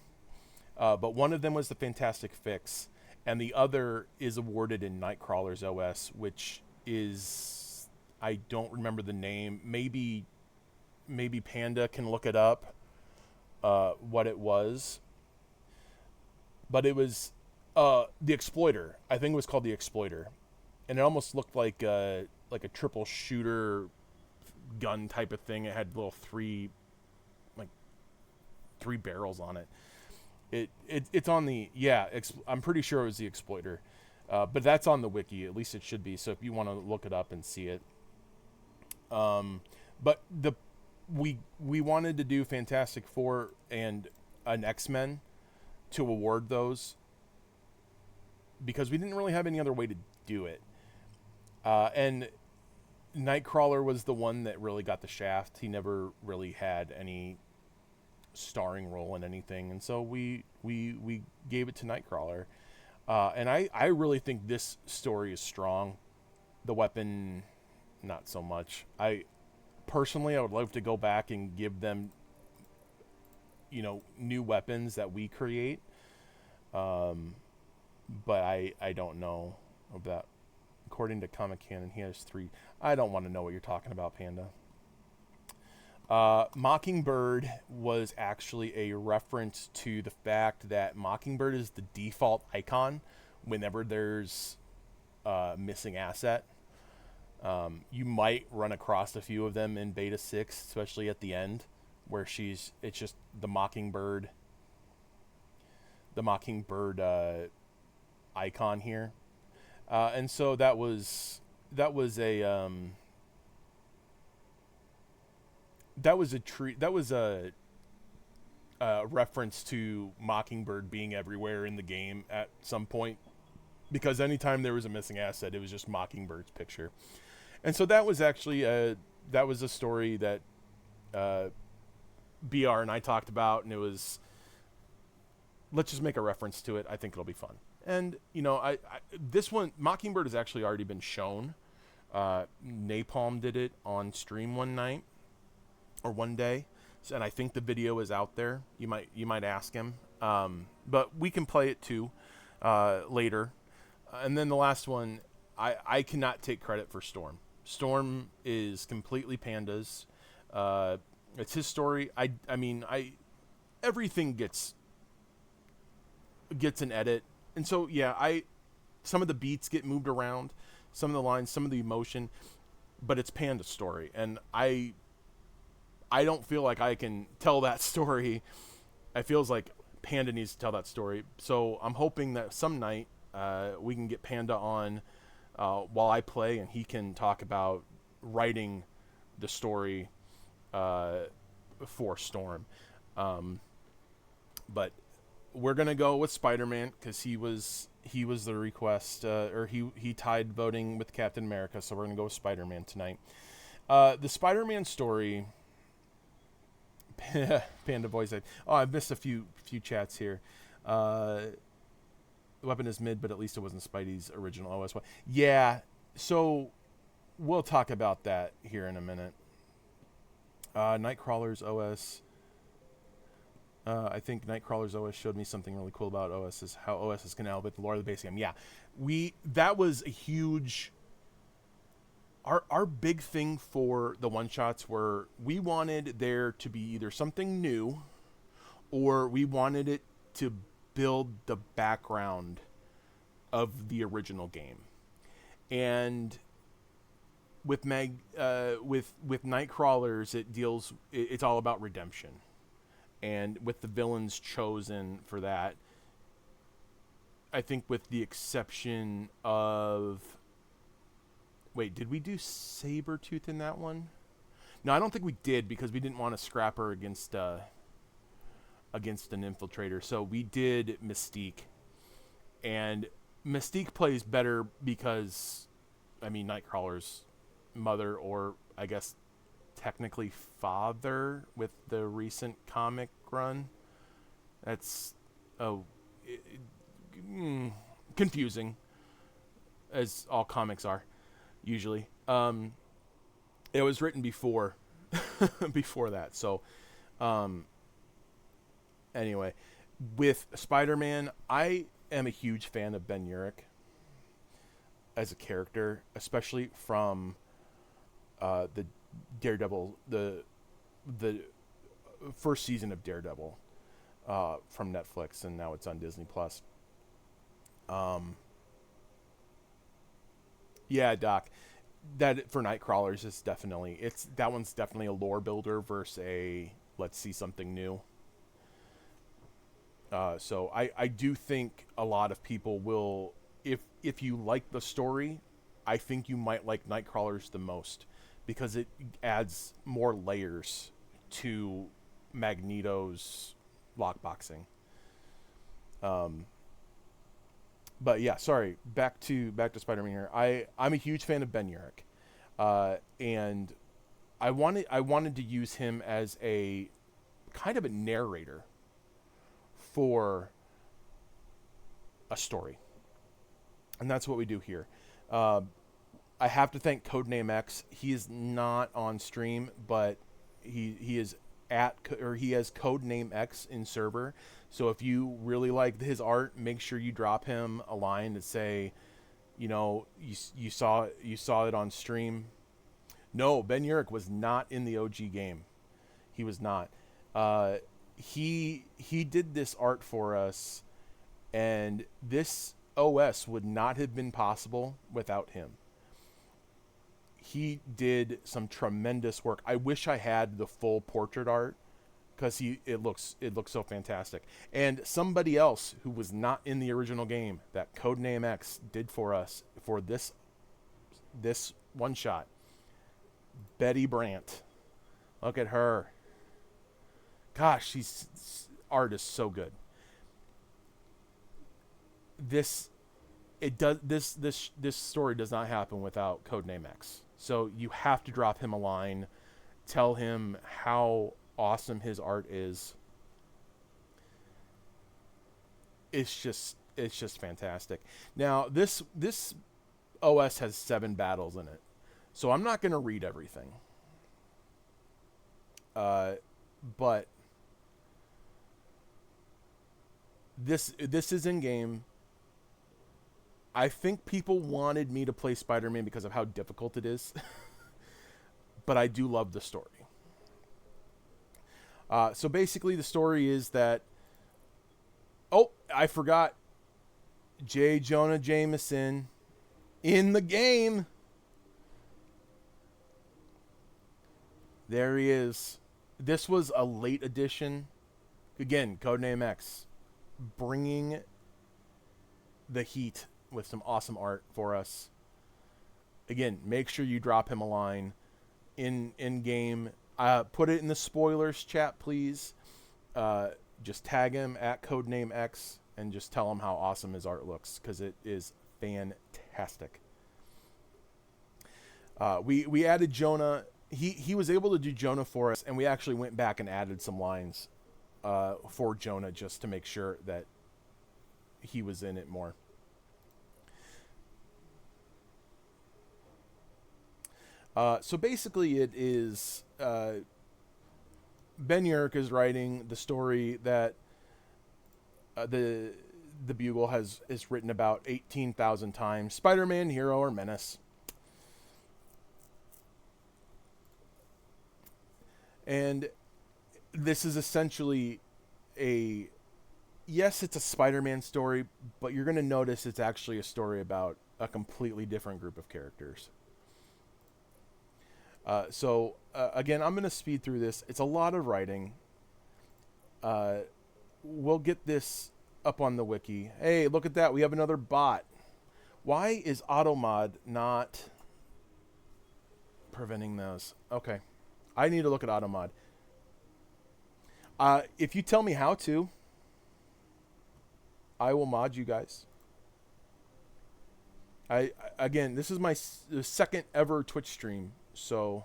but one of them was the Fantastic Fix, and the other is awarded in Nightcrawler's OS, which is, I don't remember the name. Maybe Panda can look it up, what it was. But it was the Exploiter. I think it was called the Exploiter, and it almost looked like a triple shooter gun type of thing. It had little 3 barrels on it. It's on the I'm pretty sure it was the Exploiter, but that's on the wiki. At least it should be. So if you want to look it up and see it. But we wanted to do Fantastic Four and an X-Men to award those because we didn't really have any other way to do it. And Nightcrawler was the one that really got the shaft. He never really had any starring role in anything, and so we gave it to Nightcrawler. And I really think this story is strong. The weapon, not so much. I would love to go back and give them, new weapons that we create. But I don't know about. According to Comic Canon, he has 3. I don't want to know what you're talking about, Panda. Mockingbird was actually a reference to the fact that Mockingbird is the default icon whenever there's a missing asset. You might run across a few of them in Beta 6, especially at the end, where it's just the Mockingbird icon here. And so that was a reference to Mockingbird being everywhere in the game at some point, because anytime there was a missing asset, it was just Mockingbird's picture. And so that was actually a story that BR and I talked about, and it was, let's just make a reference to it. I think it'll be fun. And this one, Mockingbird, has actually already been shown. Napalm did it on stream one night or one day, and I think the video is out there. You might ask him, but we can play it too later. And then the last one, I cannot take credit for Storm. Storm is completely Panda's. It's his story. I mean, everything gets an edit. And so, some of the beats get moved around, some of the lines, some of the emotion, but it's Panda's story. And I don't feel like I can tell that story. It feels like Panda needs to tell that story. So I'm hoping that some night we can get Panda on while I play, and he can talk about writing the story for Storm. But we're gonna go with Spider-Man because he was the request, or he tied voting with Captain America, so we're gonna go with Spider-Man tonight. The Spider-Man story. Panda Boy said, "Oh, I've missed a few chats here. The weapon is mid, but at least it wasn't Spidey's original OS. Yeah, so we'll talk about that here in a minute. Nightcrawler's OS. I think Nightcrawler's OS showed me something really cool about OS, is how OS can elevate the lore of the base game. Yeah, that was a huge. Our big thing for the one-shots were we wanted there to be either something new or we wanted it to build the background of the original game. And with Nightcrawlers, it's all about redemption. And with the villains chosen for that, I think with the exception of... Wait, did we do Sabretooth in that one? No, I don't think we did because we didn't want to scrap her against an infiltrator. So we did Mystique. And Mystique plays better because, I mean, Nightcrawler's mother, or I guess technically father with the recent comic run. That's confusing, as all comics are. Usually, it was written before that. So, anyway, with Spider-Man, I am a huge fan of Ben Urich as a character, especially from the Daredevil, the first season of Daredevil from Netflix, and now it's on Disney Plus. Yeah, Doc, that for Nightcrawlers is definitely that one's definitely a lore builder versus a let's see something new. So I do think a lot of people will, if you like the story, I think you might like Nightcrawlers the most because it adds more layers to Magneto's lockboxing. But yeah, sorry. Back to Spider-Man here. I'm a huge fan of Ben Urich, and I wanted to use him as a kind of a narrator for a story, and that's what we do here. I have to thank Codename X. He is not on stream, but he is he has Codename X in server. So if you really like his art, make sure you drop him a line to say, you saw it on stream. No, Ben Urich was not in the OG game. He was not. He did this art for us, and this OS would not have been possible without him. He did some tremendous work. I wish I had the full portrait art because it looks so fantastic. And somebody else who was not in the original game that Codename X did for us for this one shot, Betty Brant. Look at her. Gosh, she's art is so good. This story does not happen without Codename X. So you have to drop him a line, tell him how awesome his art is. It's just fantastic. Now this OS has 7 battles in it, so I'm not going to read everything. But this is in game. I think people wanted me to play Spider-Man because of how difficult it is. But I do love the story. So basically the story is that... Oh, I forgot. J. Jonah Jameson in the game. There he is. This was a late edition. Again, Codename X. Bringing the heat with some awesome art for us. again, make sure you drop him a line in game. Put it in the spoilers chat, please. Just tag him at Codename X and just tell him how awesome his art looks, because it is fantastic. We added Jonah. He was able to do Jonah for us, and we actually went back and added some lines for Jonah just to make sure that he was in it more. So basically it is Ben Urich is writing the story that the Bugle is written about 18,000 times. Spider-Man, Hero, or Menace. And this is essentially yes, it's a Spider-Man story, but you're going to notice it's actually a story about a completely different group of characters. Again, I'm going to speed through this. It's a lot of writing. We'll get this up on the wiki. Hey, look at that. We have another bot. Why is AutoMod not preventing those? Okay. I need to look at AutoMod. If you tell me how to, I will mod you guys. Again, this is my second ever Twitch stream, so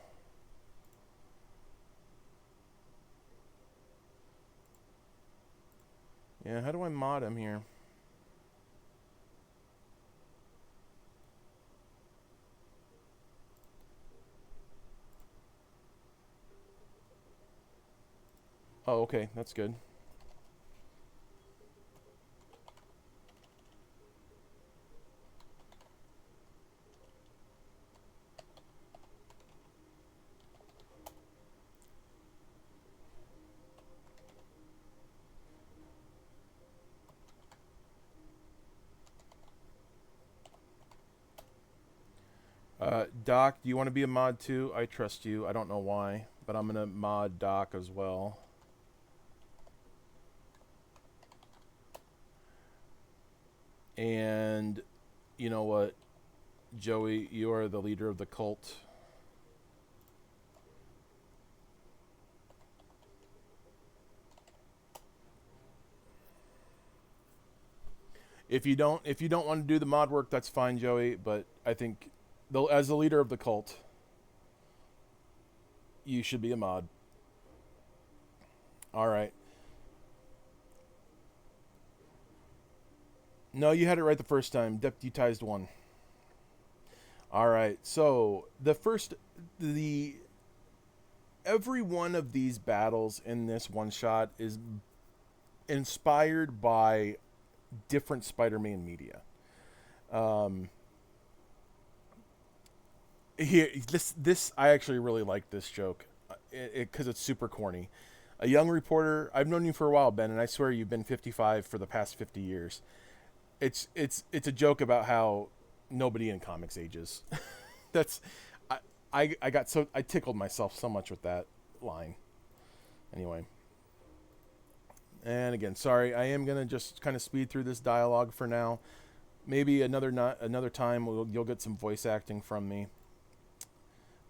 yeah, how do I mod him here? Oh, okay, that's good. Doc, do you want to be a mod too? I trust you. I don't know why, but I'm going to mod Doc as well. And you know what, Joey, you are the leader of the cult. If you don't want to do the mod work, that's fine, Joey, but I think as the leader of the cult, you should be a mod. All right. No, you had it right the first time. Deputized one. All right. So every one of these battles in this one shot is inspired by different Spider-Man media. Here, this I actually really like this joke, because it's super corny. A young reporter. I've known you for a while, Ben, and I swear you've been 55 for the past 50 years. It's a joke about how nobody in comics ages. That's I tickled myself so much with that line. Anyway. And again, sorry, I am gonna just kind of speed through this dialogue for now. Maybe another time you'll get some voice acting from me.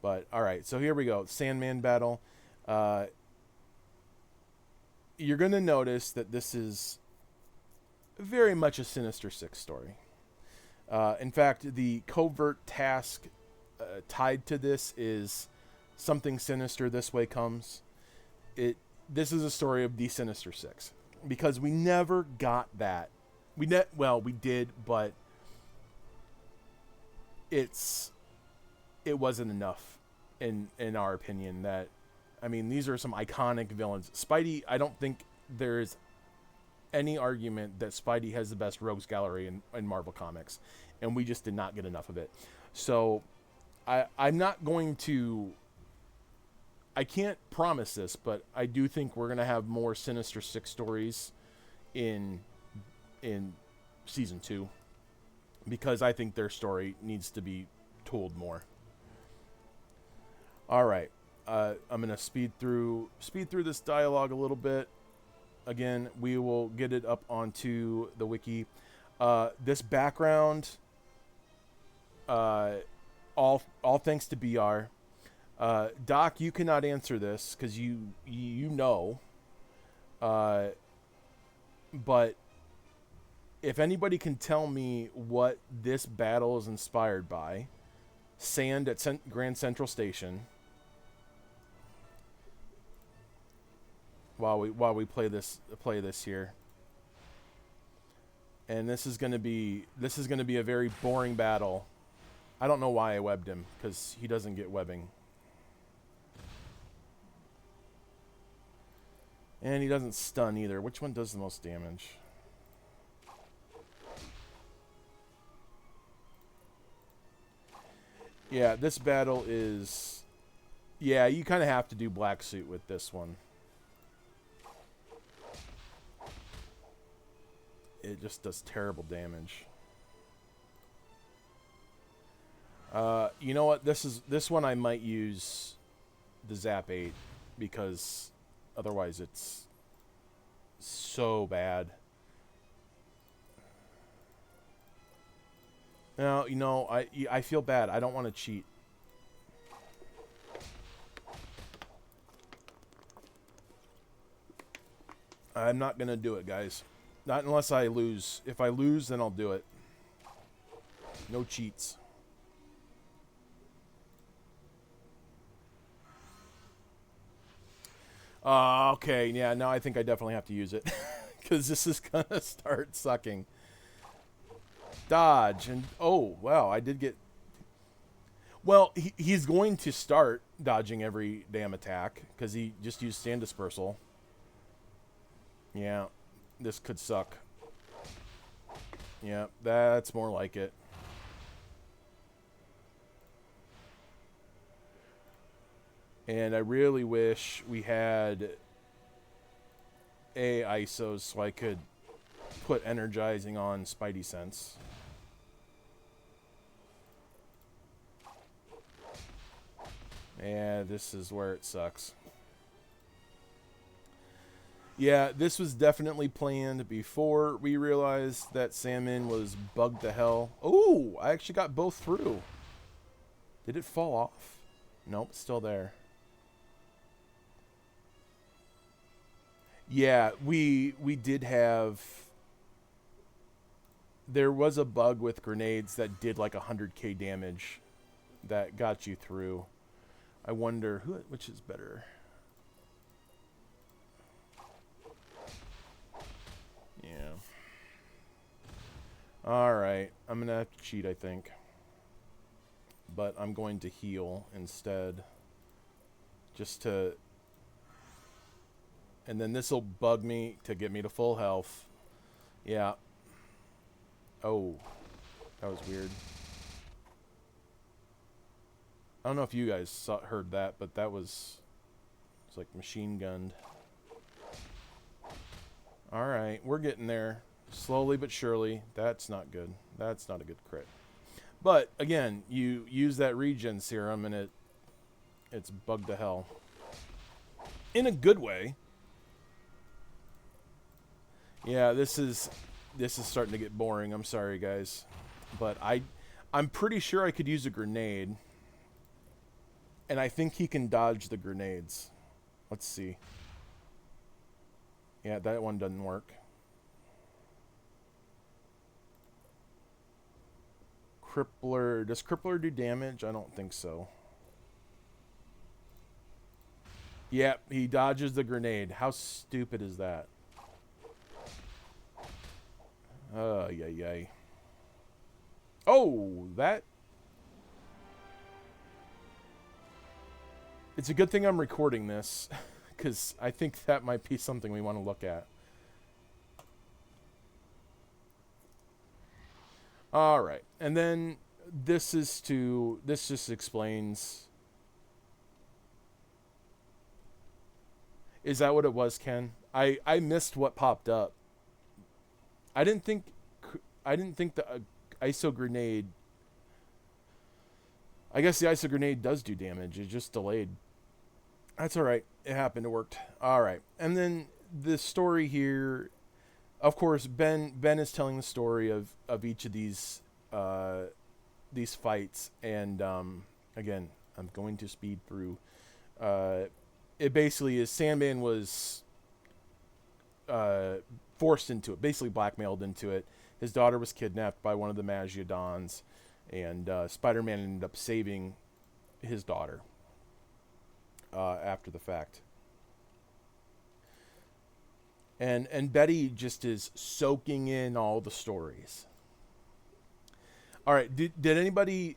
But all right, so here we go. Sandman battle. You're gonna notice that this is very much a Sinister Six story. In fact, the covert task tied to this is something sinister this way comes. This is a story of the Sinister Six, because we never got that. We did, but it wasn't enough in our opinion. That, I mean, these are some iconic villains. Spidey, I don't think there's any argument that Spidey has the best rogues gallery in Marvel Comics, and we just did not get enough of it. So I'm not going to, I can't promise this, but I do think we're going to have more Sinister Six stories in season 2, because I think their story needs to be told more. All right, I'm going to speed through this dialogue a little bit. Again, we will get it up onto the wiki. This background, all thanks to BR. Doc, you cannot answer this because you know. But if anybody can tell me what this battle is inspired by, sand at Grand Central Station. While we play this here. And this is gonna be a very boring battle. I don't know why I webbed him, because he doesn't get webbing. And he doesn't stun either. Which one does the most damage? Yeah, this battle is... Yeah, you kind of have to do black suit with this one. It just does terrible damage. You know what? This one I might use the Zap 8 because otherwise it's so bad. Now, you know, I feel bad. I don't want to cheat. I'm not going to do it, guys. Not unless I lose. If I lose, then I'll do it. No cheats. Okay, yeah, now I think I definitely have to use it. Because this is going to start sucking. Dodge, and oh, wow, I did get... Well, he's going to start dodging every damn attack, because he just used Sand Dispersal. Yeah, this could suck. Yeah, that's more like it. And I really wish we had ISOs so I could put energizing on Spidey Sense. Yeah, this is where it sucks. Yeah, this was definitely planned before we realized that Salmon was bugged to hell. Oh, I actually got both through. Did it fall off? Nope, it's still there. Yeah, we did have... There was a bug with grenades that did like 100k damage that got you through. I wonder which is better. Yeah. Alright, I'm gonna have to cheat, I think. But I'm going to heal instead. Just to... And then this will bug me to get me to full health. Yeah. Oh. That was weird. I don't know if you guys heard that, but that was... It's like machine gunned. Alright, we're getting there. Slowly but surely. That's not good. That's not a good crit. But, again, you use that regen serum and it's bugged to hell. In a good way. Yeah, this is starting to get boring. I'm sorry, guys. But I'm pretty sure I could use a grenade. And I think he can dodge the grenades. Let's see. Yeah, that one doesn't work. Crippler. Does Crippler do damage? I don't think so. Yep, he dodges the grenade. How stupid is that? Yay. Oh, that... It's a good thing I'm recording this, because I think that might be something we want to look at. Alright, and then this just explains... Is that what it was, Ken? I missed what popped up. I didn't think the ISO grenade... I guess the ISO grenade does do damage. It's just delayed. That's alright. It happened. It worked. Alright. And then the story here... Of course, Ben is telling the story of each of these these fights, and again, I'm going to speed through. It basically is Sandman was forced into it, basically blackmailed into it. His daughter was kidnapped by one of the Magiodons, and Spider-Man ended up saving his daughter after the fact. And Betty just is soaking in all the stories. All right, does anybody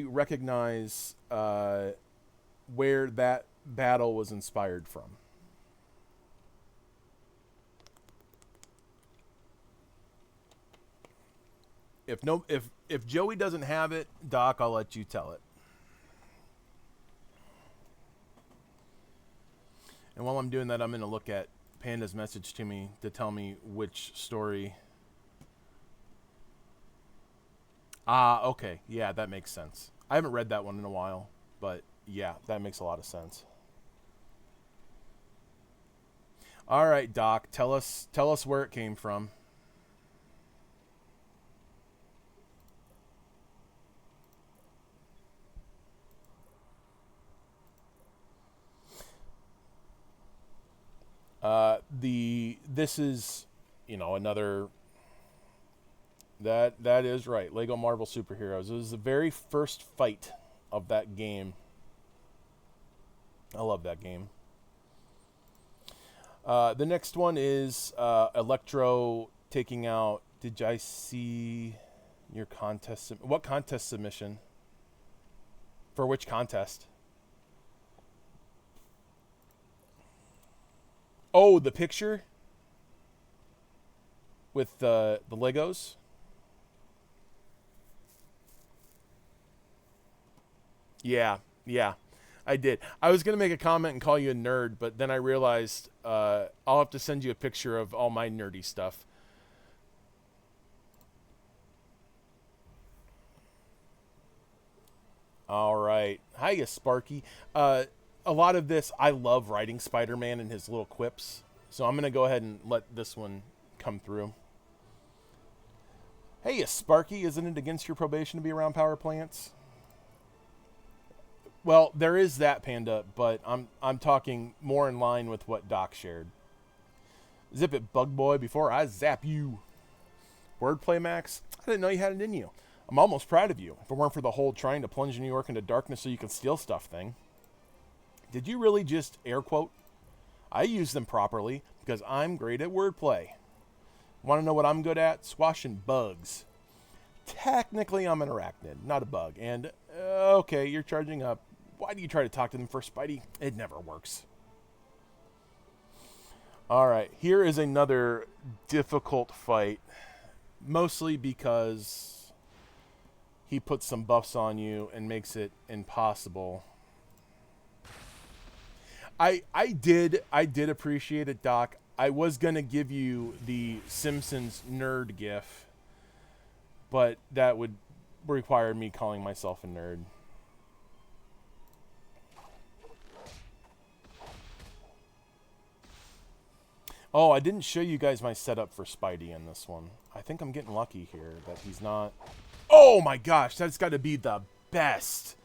recognize where that battle was inspired from? If Joey doesn't have it, Doc, I'll let you tell it. And while I'm doing that, I'm going to look at Panda's message to me to tell me which story. Okay. Yeah, that makes sense. I haven't read that one in a while, but yeah, that makes a lot of sense. All right, Doc, tell us where it came from. This is, another. That is right. Lego Marvel Superheroes. It was the very first fight of that game. I love that game. The next one is Electro taking out. Did I see your contest? What contest submission? For which contest? Oh, the picture with the Legos. Yeah, I did. I was gonna make a comment and call you a nerd, but then I realized I'll have to send you a picture of all my nerdy stuff. All right, hiya, Sparky. A lot of this, I love writing Spider-Man and his little quips, so I'm gonna go ahead and let this one come through. Hey, Sparky, isn't it against your probation to be around power plants? Well, there is that, Panda, but I'm talking more in line with what Doc shared. Zip it, Bug Boy, before I zap you. Wordplay, Max? I didn't know you had it in you. I'm almost proud of you, if it weren't for the whole trying to plunge New York into darkness so you can steal stuff thing. Did you really just air quote? I use them properly because I'm great at wordplay. Want to know what I'm good at? Squashing bugs. Technically, I'm an arachnid, not a bug. And, okay, you're charging up. Why do you try to talk to them first, Spidey? It never works. All right, here is another difficult fight. Mostly because he puts some buffs on you and makes it impossible. I did appreciate it, Doc. I was going to give you the Simpsons nerd gif, but that would require me calling myself a nerd. Oh, I didn't show you guys my setup for Spidey in this one. I think I'm getting lucky here that he's not... Oh my gosh, that's got to be the best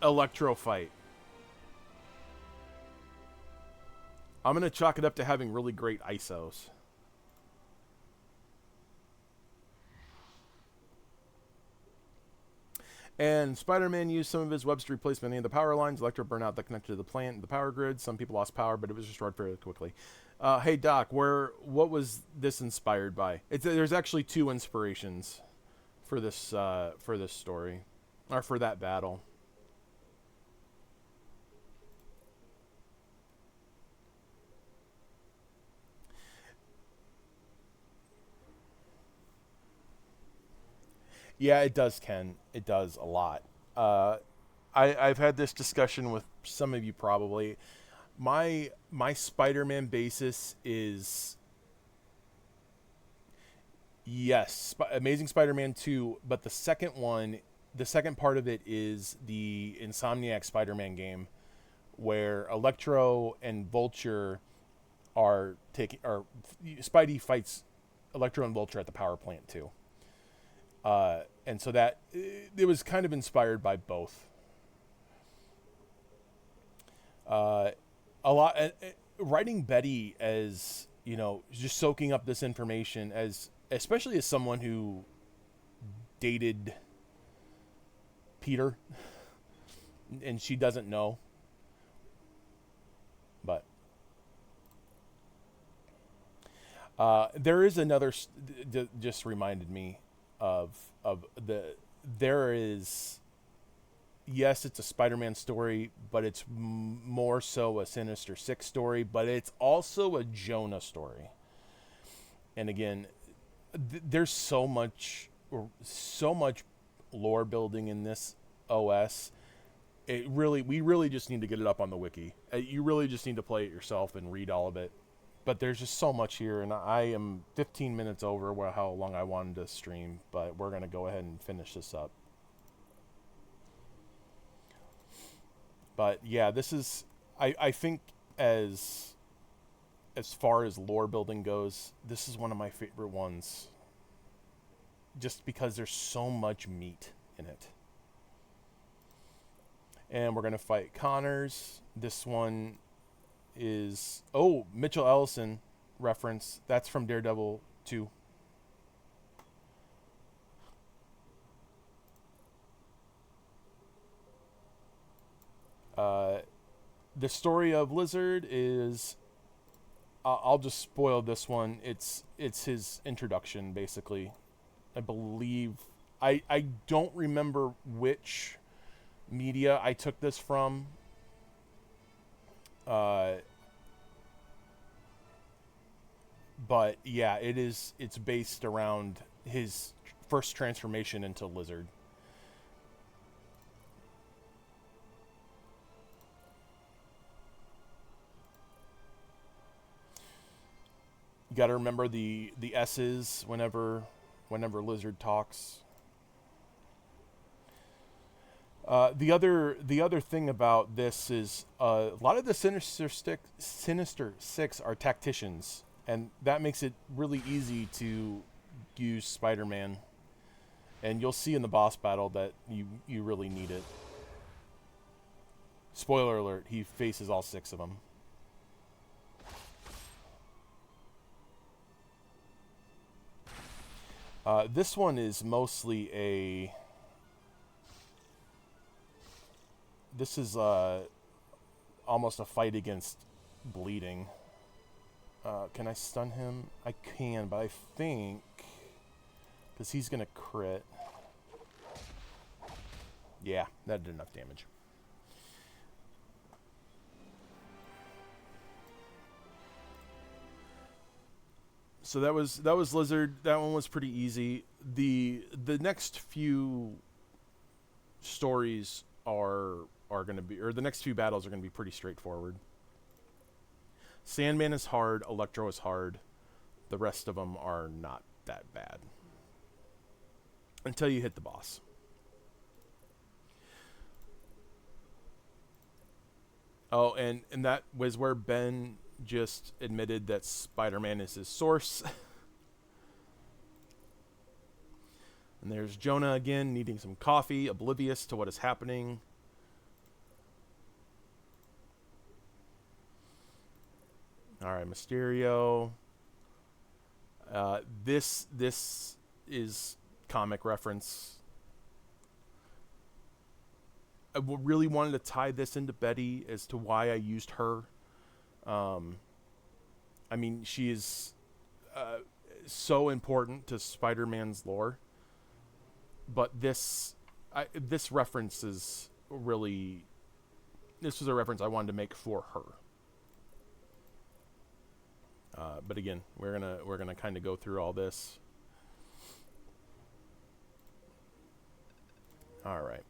Electro fight. I'm going to chalk it up to having really great ISOs. And Spider-Man used some of his webs to replace many of the power lines. Electro burnout that connected to the plant and the power grid. Some people lost power, but it was restored fairly quickly. Hey, Doc, what was this inspired by? There's actually two inspirations for this story, or for that battle. Yeah, it does, Ken. It does a lot. I've had this discussion with some of you probably. My Spider-Man basis is, yes, Amazing Spider-Man 2, but the second part of it is the Insomniac Spider-Man game, where Electro and Vulture Spidey fights Electro and Vulture at the power plant too. And so that it was kind of inspired by both. A lot writing Betty as, you know, just soaking up this information, as especially as someone who dated Peter and she doesn't know, but there is another just reminded me of there is, yes, it's a Spider-Man story, but it's more so a Sinister Six story, but it's also a Jonah story. And again, there's so much lore building in this OS. We really just need to get it up on the wiki. You really just need to play it yourself and read all of it. But there's just so much here, and I am 15 minutes over how long I wanted to stream, but we're going to go ahead and finish this up. But yeah, this is, I think as far as lore building goes, this is one of my favorite ones. Just because there's so much meat in it. And we're going to fight Connors. This one is, Mitchell Ellison reference. That's from Daredevil 2. The story of Lizard is, I'll just spoil this one. It's his introduction, basically. I believe, I don't remember which media I took this from. But yeah, it's based around his first transformation into Lizard. You got to remember the S's whenever Lizard talks. The other thing about this is a lot of the Sinister Six are tacticians, and that makes it really easy to use Spider-Man. And you'll see in the boss battle that you really need it. Spoiler alert: he faces all 6 of them. This one is mostly a... This is almost a fight against bleeding. Can I stun him? I can, but I think... Because he's going to crit. Yeah, that did enough damage. So that was Lizard. That one was pretty easy. The next few stories are going to be, or the next few battles are going to be pretty straightforward. Sandman is hard, Electro is hard. The rest of them are not that bad. Until you hit the boss. Oh, and that was where Ben just admitted that Spider-Man is his source. And there's Jonah again, needing some coffee, oblivious to what is happening. Alright, Mysterio. This is comic reference. I really wanted to tie this into Betty as to why I used her. I mean, she is so important to Spider-Man's lore. But this reference is really... This was a reference I wanted to make for her. But again, we're gonna kind of go through all this. All right.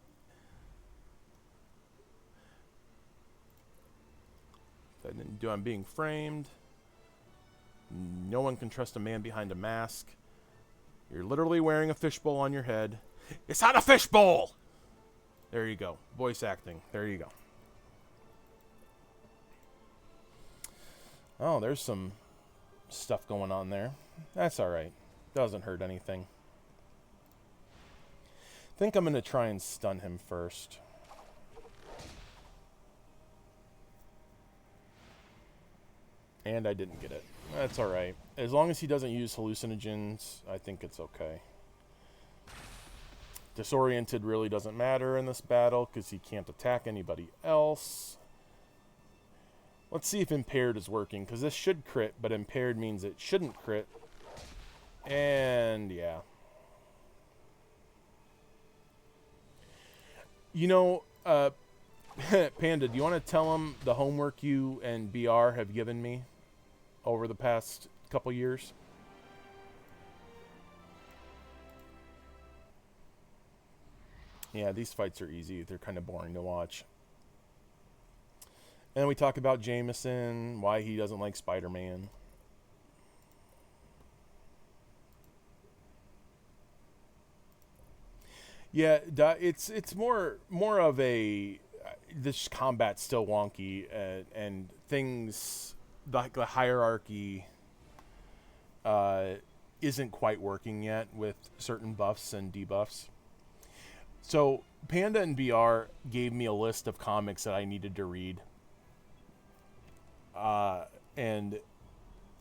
I'm being framed. No one can trust a man behind a mask. You're literally wearing a fishbowl on your head. It's not a fishbowl! There you go. Voice acting. There you go. Oh, there's some stuff going on there. That's alright. Doesn't hurt anything. think I'm going to try and stun him first. And I didn't get it. That's alright. As long as he doesn't use hallucinogens, I think it's okay. Disoriented really doesn't matter in this battle because he can't attack anybody else. Let's see if impaired is working, because this should crit, but impaired means it shouldn't crit. And yeah. You know, Panda, do you want to tell him the homework you and BR have given me over the past couple years? Yeah, these fights are easy. They're kind of boring to watch. And then we talk about Jameson, why he doesn't like Spider-Man. Yeah, it's more of a this combat's still wonky and things like the hierarchy isn't quite working yet with certain buffs and debuffs. So Panda and BR gave me a list of comics that I needed to read. And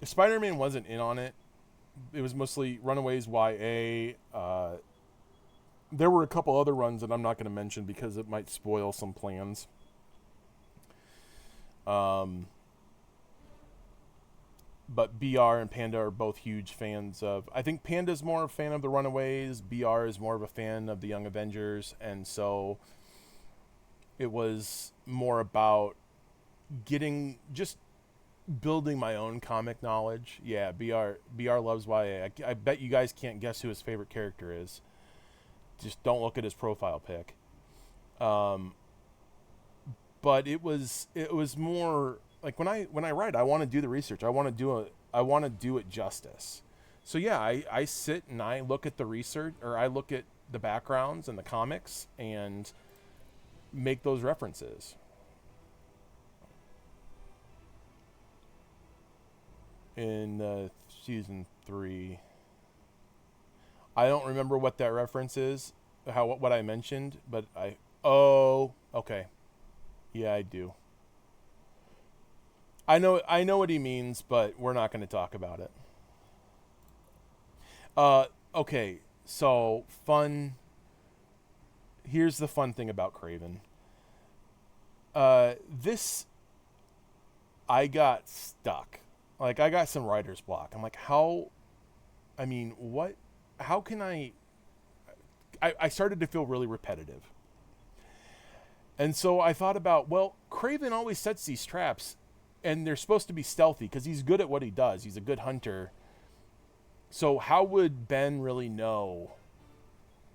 Spider-Man wasn't in on it. It was mostly Runaways YA. There were a couple other runs that I'm not going to mention because it might spoil some plans. But BR and Panda are both huge fans of... I think Panda's more a fan of the Runaways. BR is more of a fan of the Young Avengers. And so it was more about building my own comic knowledge. Yeah, BR loves YA. I bet you guys can't guess who his favorite character is. Just don't look at his profile pic. But it was more like when I write, I want to do the research. I want to do it justice. So yeah, I sit and I look at the research, or I look at the backgrounds and the comics and make those references. In season 3, I don't remember what that reference is, what I mentioned, but oh, okay. Yeah, I do. I know what he means, but we're not going to talk about it. Okay, so here's the fun thing about Kraven. I got stuck. Like, I got some writer's block. I'm like, how can I started to feel really repetitive. And so I thought about, well, Kraven always sets these traps, and they're supposed to be stealthy because he's good at what he does. He's a good hunter. So how would Ben really know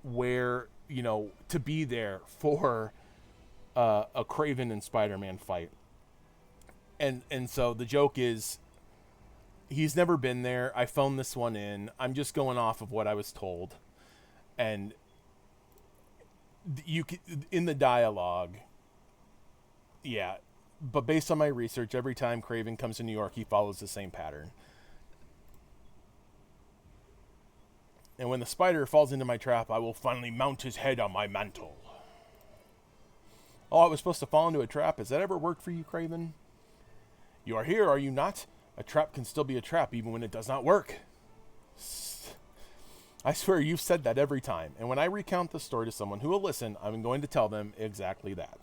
where, to be there for a Kraven and Spider-Man fight? And so the joke is, he's never been there. I phoned this one in. I'm just going off of what I was told. And in the dialogue, yeah, but based on my research, every time Kraven comes to New York, he follows the same pattern. And when the spider falls into my trap, I will finally mount his head on my mantle. Oh, I was supposed to fall into a trap. Has that ever worked for you, Kraven? You are here, are you not? A trap can still be a trap even when it does not work. I swear you've said that every time. And when I recount the story to someone who will listen, I'm going to tell them exactly that.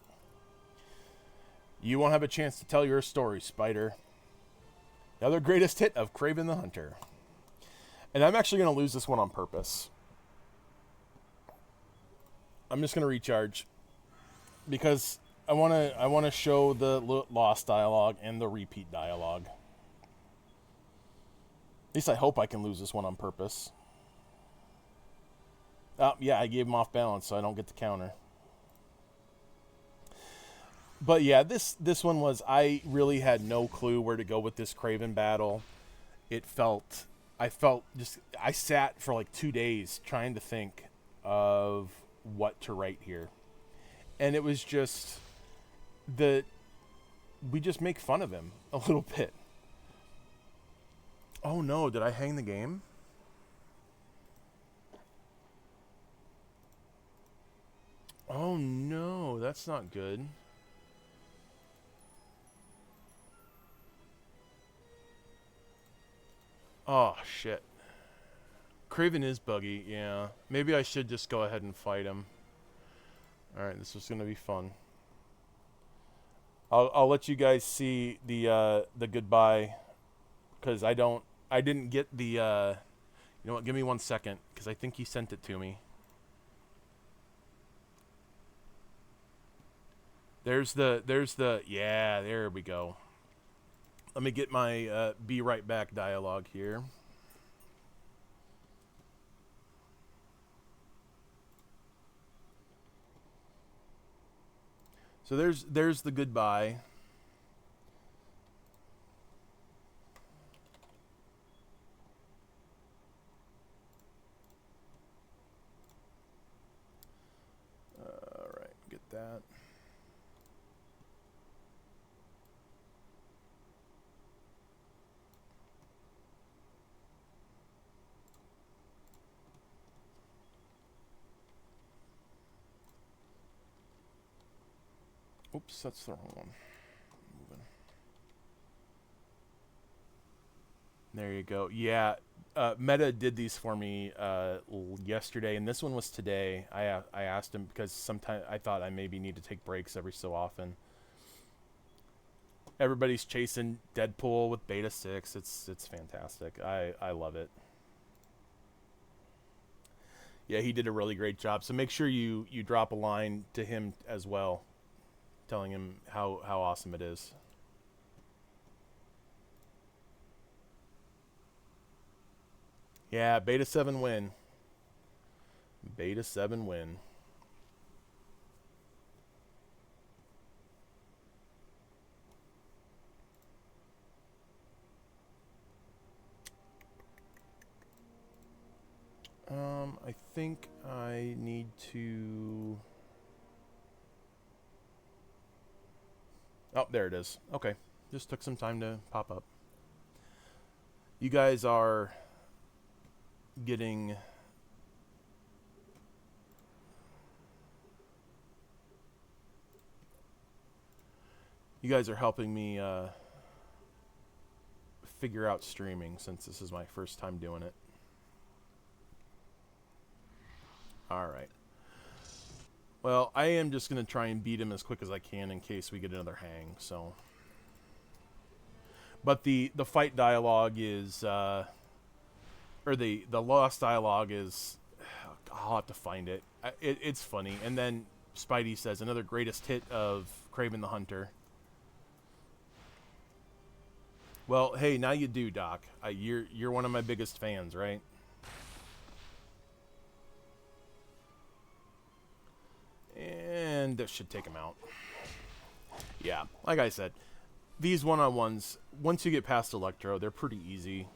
You won't have a chance to tell your story, Spider. The other greatest hit of Kraven the Hunter. And I'm actually going to lose this one on purpose. I'm just going to recharge. Because I want to show the lost dialogue and the repeat dialogue. At least I hope I can lose this one on purpose. Oh, yeah, I gave him off balance, so I don't get the counter. But yeah, this one was, I really had no clue where to go with this Kraven battle. I sat for like 2 days trying to think of what to write here. And it was just we just make fun of him a little bit. Oh no, did I hang the game? Oh no, that's not good. Oh shit. Craven is buggy, yeah. Maybe I should just go ahead and fight him. Alright, this is gonna be fun. I'll let you guys see the goodbye, because I didn't get the you know what, give me 1 second, because I think he sent it to me. Yeah, there we go. Let me get my be right back dialogue here. So there's the goodbye. All right, get that. Oops, that's the wrong one. Moving. There you go. Yeah, Meta did these for me yesterday, and this one was today. I asked him because sometimes I thought I maybe need to take breaks every so often. Everybody's chasing Deadpool with Beta 6. It's fantastic. I love it. Yeah, he did a really great job. So make sure you drop a line to him as well, telling him how awesome it is. Yeah, Beta 7 win. Beta 7 win. I think I need to... Oh, there it is. Okay. Just took some time to pop up. You guys are getting... You guys are helping me figure out streaming, since this is my first time doing it. Alright. Well, I am just going to try and beat him as quick as I can in case we get another hang, so... But the fight dialogue is... or the lost dialogue is... I'll have to find it. It's funny. And then Spidey says, another greatest hit of Kraven the Hunter. Well, hey, now you do, Doc. You're one of my biggest fans, right? And this should take him out. Yeah, like I said, these one-on-ones, once you get past Electro, they're pretty easy.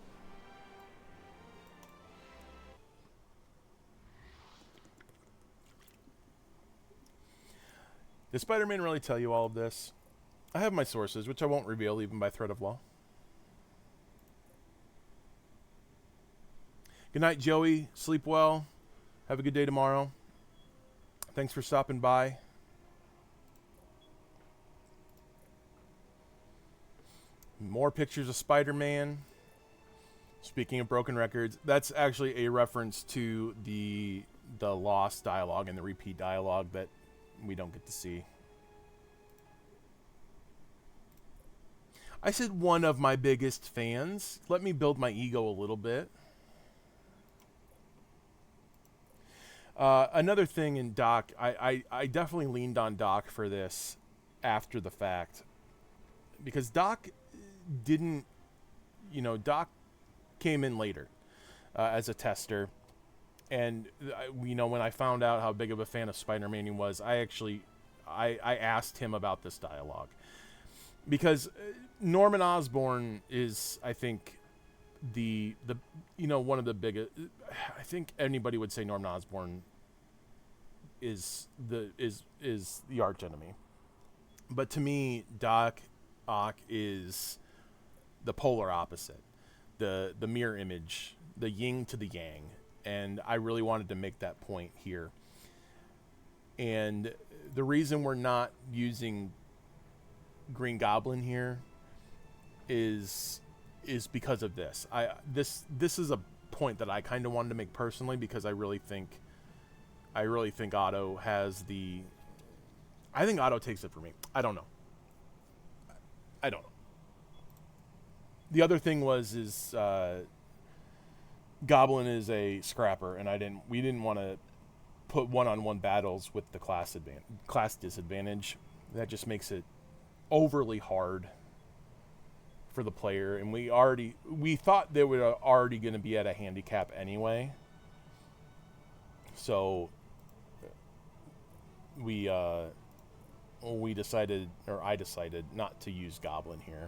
Did Spider-Man really tell you all of this? I have my sources, which I won't reveal even by threat of law. Good night, Joey. Sleep well. Have a good day tomorrow. Thanks for stopping by. More pictures of Spider-Man. Speaking of broken records, that's actually a reference to the lost dialogue and the repeat dialogue that we don't get to see. I said one of my biggest fans. Let me build my ego a little bit. Another thing in Doc, I definitely leaned on Doc for this after the fact. Because Doc didn't, Doc came in later as a tester. And, when I found out how big of a fan of Spider-Man he was, I asked him about this dialogue. Because Norman Osborn is, I think, the one of the biggest... I think anybody would say Norman Osborn is the arch enemy. But to me, Doc Ock is the polar opposite. The mirror image, the yin to the yang. And I really wanted to make that point here. And the reason we're not using Green Goblin here is because of this. This is a point that I kind of wanted to make personally, because I really think Otto has the... I think Otto takes it for me. I don't know. The other thing is Goblin is a scrapper, and we didn't want to put one-on-one battles with the class disadvantage. That just makes it overly hard for the player, and we thought they were already going to be at a handicap anyway. So I decided not to use Goblin here.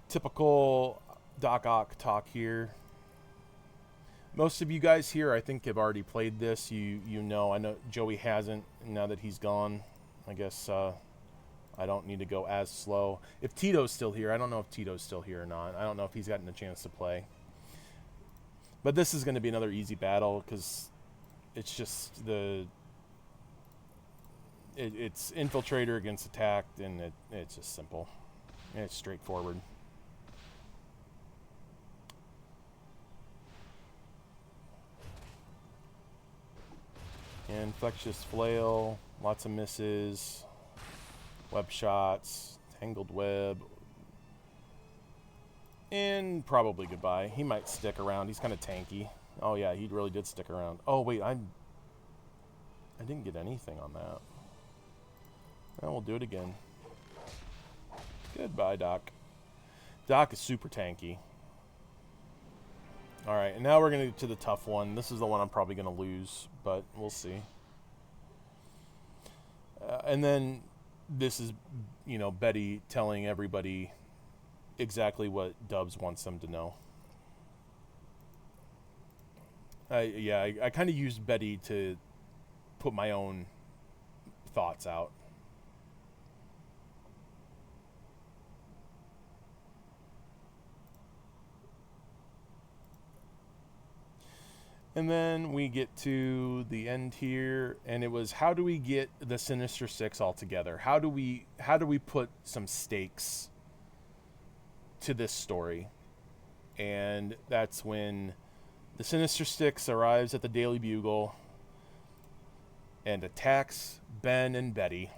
Typical Doc Ock talk here. Most of you guys here, I think, have already played this. You know. I know Joey hasn't. Now that he's gone, I guess I don't need to go as slow. If Tito's still here, I don't know if Tito's still here or not. I don't know if he's gotten a chance to play. But this is going to be another easy battle, because it's just it's infiltrator against attacked, and it's just simple. And it's straightforward. Infectious Flail, lots of misses, web shots, tangled web, and probably goodbye. He might stick around. He's kind of tanky. Oh yeah, he really did stick around. Oh wait, I didn't get anything on that. Well, we'll do it again. Goodbye, Doc. Doc is super tanky. Alright, and now we're going to get to the tough one. This is the one I'm probably going to lose, but we'll see. And then this is, Betty telling everybody exactly what Dubs wants them to know. I kind of used Betty to put my own thoughts out. And then we get to the end here, and it was, how do we get the Sinister Six all together? How do we put some stakes to this story? And that's when the Sinister Six arrives at the Daily Bugle and attacks Ben and Betty.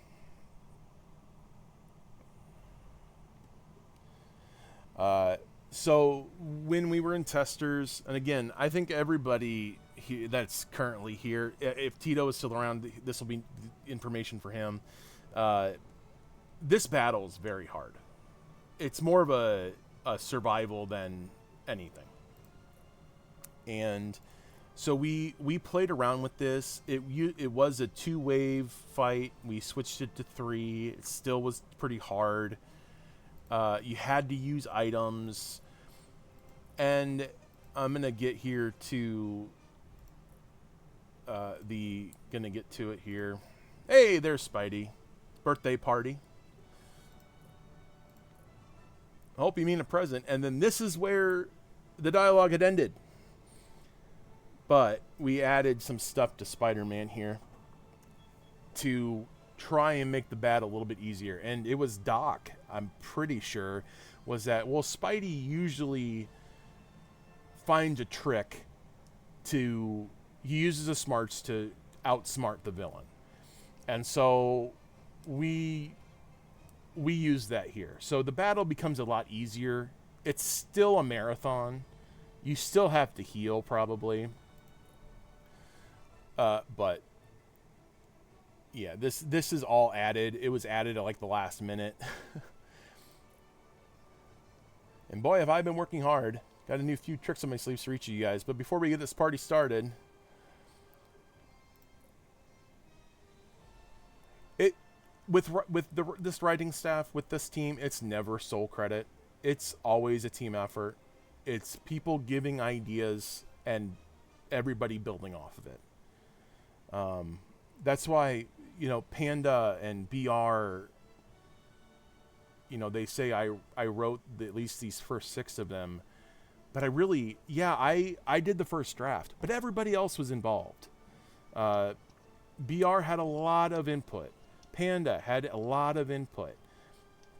So when we were in testers, and again, I think everybody that's currently here, if Tito is still around, this will be information for him. This battle is very hard. It's more of a survival than anything. And so we played around with this. It was a 2-wave fight. We switched it to 3. It still was pretty hard. You had to use items. And I'm going to get here to gonna get to it here. Hey, there's Spidey. Birthday party. I hope you mean a present. And then this is where the dialogue had ended. But we added some stuff to Spider-Man here to try and make the battle a little bit easier. And it was Doc, I'm pretty sure, was that, well, Spidey usually finds a trick he uses his smarts to outsmart the villain. And so we use that here. So the battle becomes a lot easier. It's still a marathon. You still have to heal probably. But yeah, this is all added. It was added at like the last minute. And boy, have I been working hard. Got a new few tricks on my sleeves for each of you guys. But before we get this party started, this writing staff, with this team, it's never sole credit. It's always a team effort. It's people giving ideas and everybody building off of it. That's why, Panda and BR, they say I wrote at least these first 6 of them. But I did the first draft, but everybody else was involved. BR had a lot of input. Panda had a lot of input.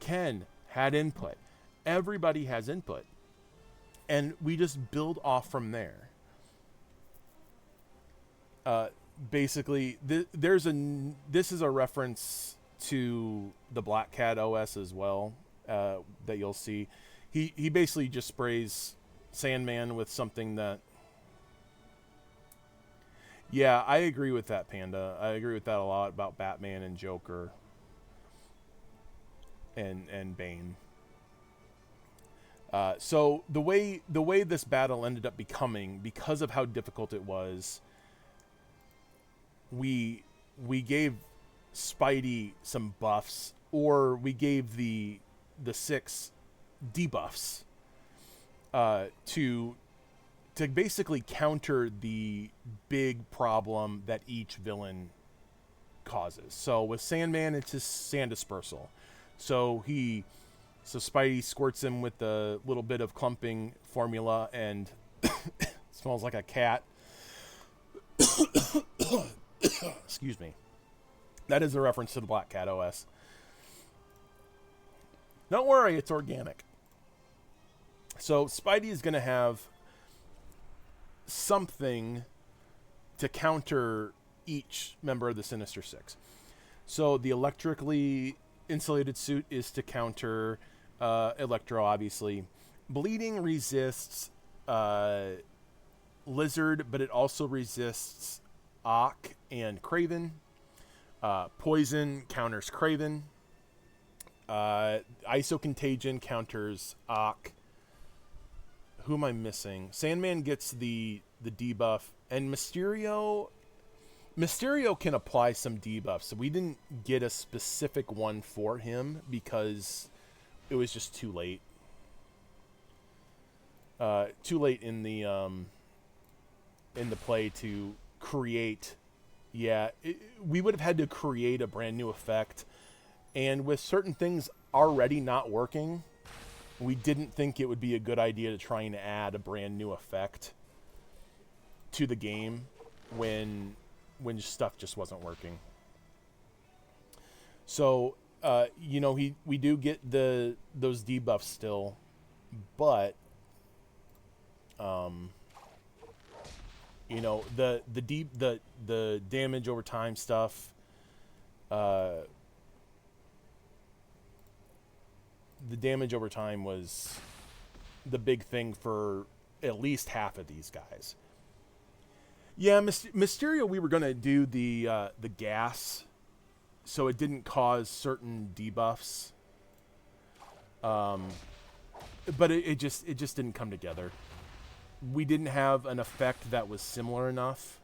Ken had input. Everybody has input. And we just build off from there. Basically, this is a reference to the Black Cat OS as well, that you'll see. He basically just sprays Sandman with something that... Yeah, I agree with that, Panda. I agree with that a lot about Batman and Joker and Bane. So the way this battle ended up becoming, because of how difficult it was, we gave Spidey some buffs, or we gave the Six debuffs to basically counter the big problem that each villain causes. So with Sandman, it's his sand dispersal. So Spidey squirts him with a little bit of clumping formula, and smells like a cat. Excuse me. That is a reference to the Black Cat OS. Don't worry, it's organic. So Spidey is going to have something to counter each member of the Sinister Six. So the electrically insulated suit is to counter Electro, obviously. Bleeding resists Lizard, but it also resists Ock and Kraven. Poison counters Kraven. Iso Contagion counters Ock. Who am I missing? Sandman gets the debuff, and Mysterio can apply some debuffs. So we didn't get a specific one for him because it was just too late. Too late in the play to create. Yeah, we would have had to create a brand new effect, and with certain things already not working, we didn't think it would be a good idea to try and add a brand new effect to the game when stuff just wasn't working. So, we do get those debuffs still, but the damage over time stuff, the damage over time was the big thing for at least half of these guys. Yeah, Mysterio, we were going to do the gas, so it didn't cause certain debuffs. But it just didn't come together. We didn't have an effect that was similar enough.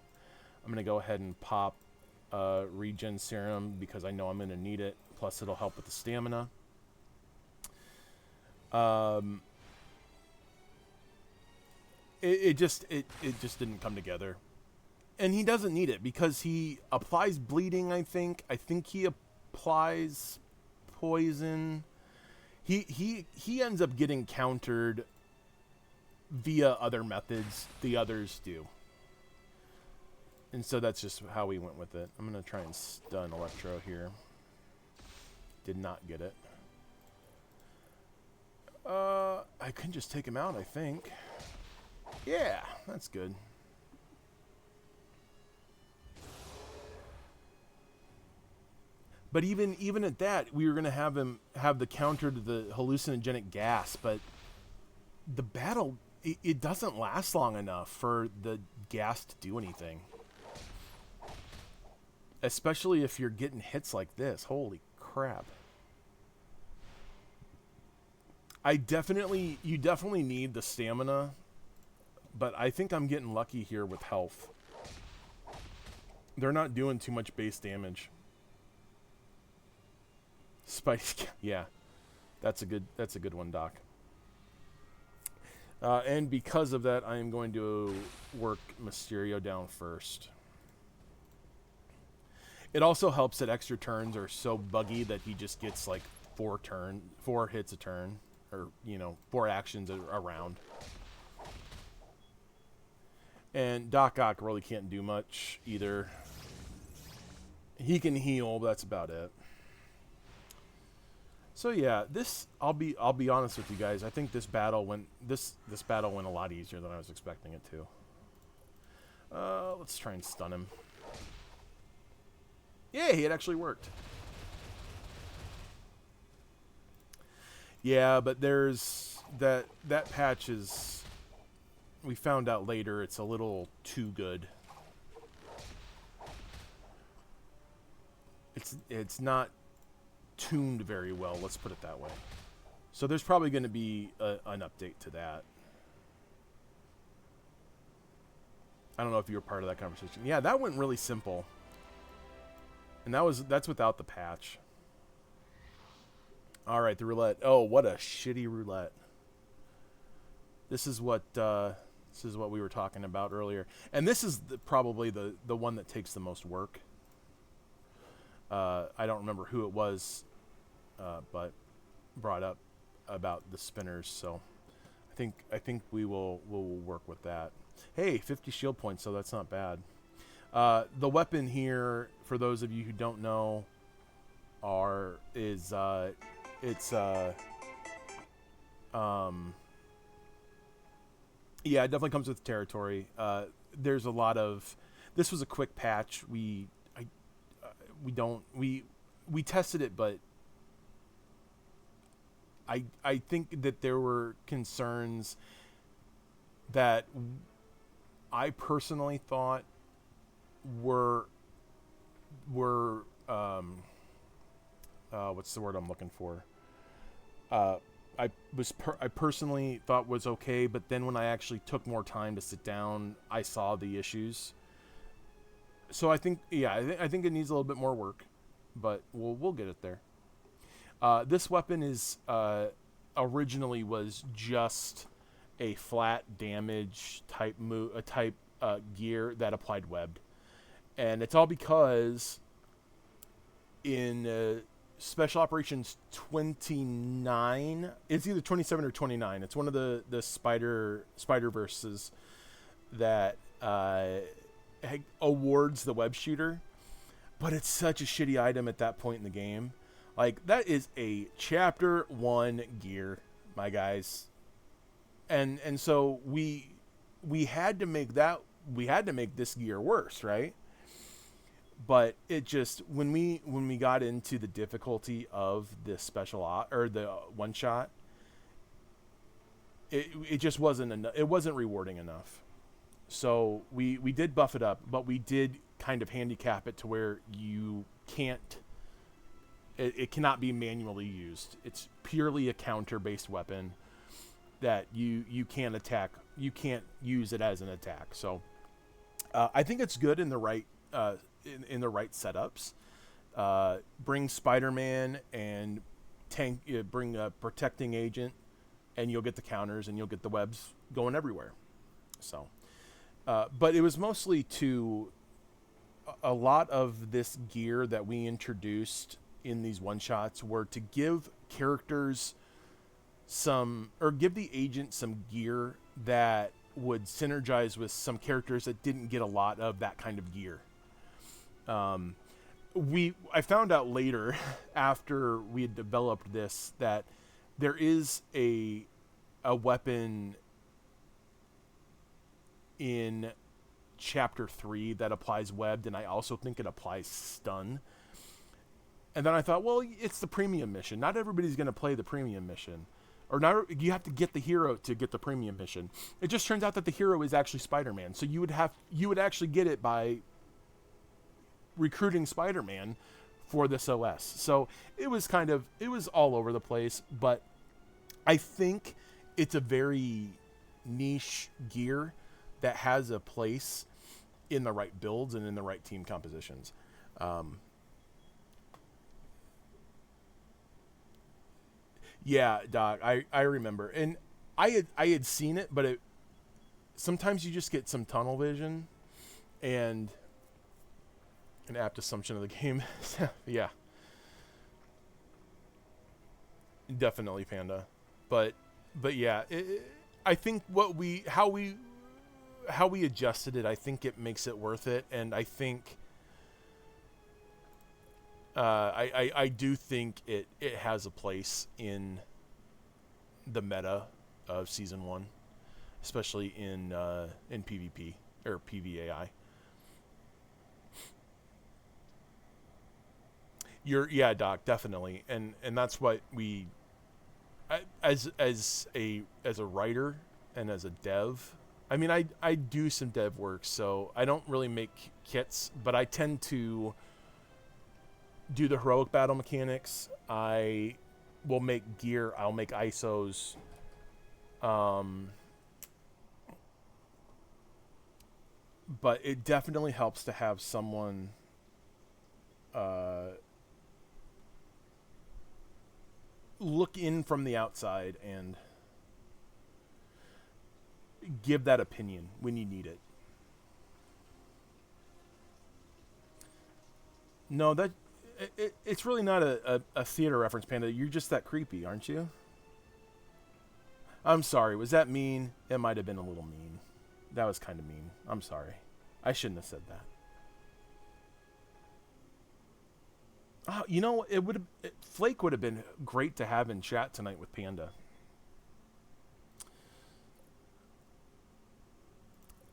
I'm going to go ahead and pop Regen Serum because I know I'm going to need it. Plus, it'll help with the stamina. It just didn't come together. And he doesn't need it because he applies bleeding, I think. I think he applies poison. He ends up getting countered via other methods the others do. And so that's just how we went with it. I'm going to try and stun Electro here. Did not get it. I can just take him out, I think. Yeah, that's good. But even at that, we were going to have him have the counter to the hallucinogenic gas, but the battle, it doesn't last long enough for the gas to do anything. Especially if you're getting hits like this. Holy crap. You definitely need the stamina, but I think I'm getting lucky here with health. They're not doing too much base damage. Spidey, yeah, that's a good one, Doc. And because of that, I am going to work Mysterio down first. It also helps that extra turns are so buggy that he just gets like 4 hits a turn, or 4 actions a round. And Doc Ock really can't do much either. He can heal, but that's about it. So yeah, I'll be honest with you guys. I think this battle went a lot easier than I was expecting it to. Let's try and stun him. Yeah, it actually worked. Yeah, but there's that patch is, we found out later, it's a little too good. It's not tuned very well, let's put it that way. So there's probably going to be an update to that. I don't know if you were part of that conversation. Yeah, that went really simple. And that's without the patch. All right, the roulette. Oh, what a shitty roulette. This is what we were talking about earlier. And this is probably the one that takes the most work. I don't remember who it was, but brought up about the spinners. So I think we'll work with that. Hey, 50 shield points, so that's not bad. The weapon here, for those of you who don't know, yeah, it definitely comes with territory. There's a lot of, this was a quick patch. We tested it, but I think that there were concerns that I personally thought were what's the word I'm looking for? I personally thought was okay, but then when I actually took more time to sit down, I saw the issues. So I think, yeah, I think it needs a little bit more work, but we'll get it there. This weapon is originally was just a flat damage type gear that applied webbed, and it's all because in Special Operations 29, it's either 27 or 29. It's one of the Spider-Verses that awards the web shooter, but it's such a shitty item at that point in the game. Like, that is a chapter 1 gear, my guys. And so we had to make this gear worse, right? But it just, when we got into the difficulty of the the one shot, it just wasn't enough. It wasn't rewarding enough. So we did buff it up, but we did kind of handicap it to where you can't. It cannot be manually used. It's purely a counter-based weapon that you can't attack. You can't use it as an attack. So I think it's good in the right in the right setups. Bring Spider-Man and bring a protecting agent, and you'll get the counters and you'll get the webs going everywhere. So, but it was mostly to a lot of this gear that we introduced in these one-shots were to give characters give the agent some gear that would synergize with some characters that didn't get a lot of that kind of gear. I found out later after we had developed this that there is a weapon in chapter 3 that applies webbed, and I also think it applies stun. And then I thought, well, it's the premium mission. Not everybody's going to play the premium mission. Or not, you have to get the hero to get the premium mission. It just turns out that the hero is actually Spider-Man. So you would actually get it by recruiting Spider-Man for this OS. So it was all over the place, but I think it's a very niche gear that has a place in the right builds and in the right team compositions. Yeah, Doc, I remember. And I had seen it, but sometimes you just get some tunnel vision and an apt assumption of the game. Yeah. Definitely, Panda. But yeah, I think how we adjusted it, I think it makes it worth it, and I think I do think it has a place in the meta of season 1, especially in PvP or PvAI. Yeah, Doc, definitely, and that's what we, as a writer and as a dev. I mean, I do some dev work, so I don't really make kits, but I tend to do the heroic battle mechanics. I will make gear. I'll make ISOs. But it definitely helps to have someone look in from the outside and give that opinion when you need it. No, it's really not a theater reference, Panda. You're just that creepy, aren't you? I'm sorry. Was that mean? It might have been a little mean. That was kind of mean. I'm sorry. I shouldn't have said that. Oh, you know, Flake would have been great to have in chat tonight with Panda.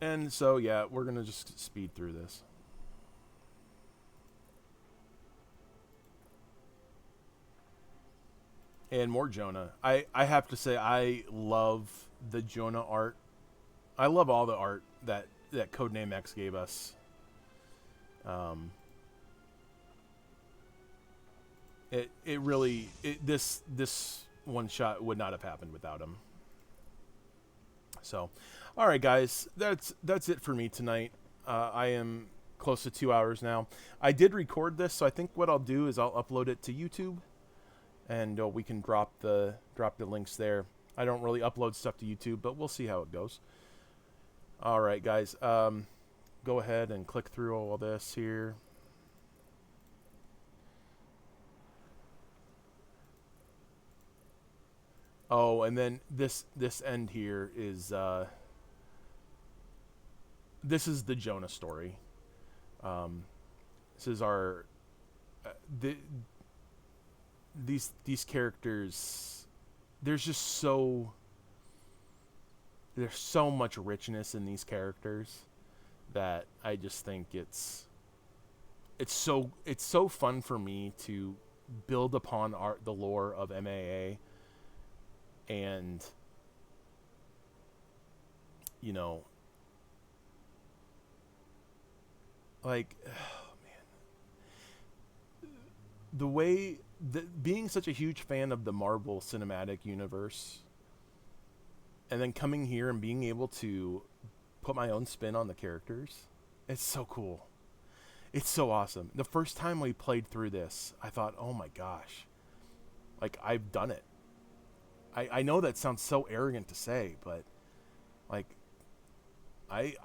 And so, yeah, we're going to just speed through this. And more Jonah. I have to say, I love the Jonah art. I love all the art that Codename X gave us. It really, this one shot would not have happened without him. So, all right, guys, that's it for me tonight. I am close to 2 hours now. I did record this, so I think what I'll do is I'll upload it to YouTube, and we can drop the links there. I don't really upload stuff to YouTube, but we'll see how it goes. All right, guys, go ahead and click through all of this here. Oh, and then this end here is this is the Jonah story. This is our these characters. There's so much richness in these characters that I just think it's so fun for me to build upon the lore of MAA. And, you know, like, oh man, the way being such a huge fan of the Marvel Cinematic Universe, and then coming here and being able to put my own spin on the characters, it's so cool. It's so awesome. The first time we played through this, I thought, oh my gosh, like, I've done it. I know that sounds so arrogant to say, but like I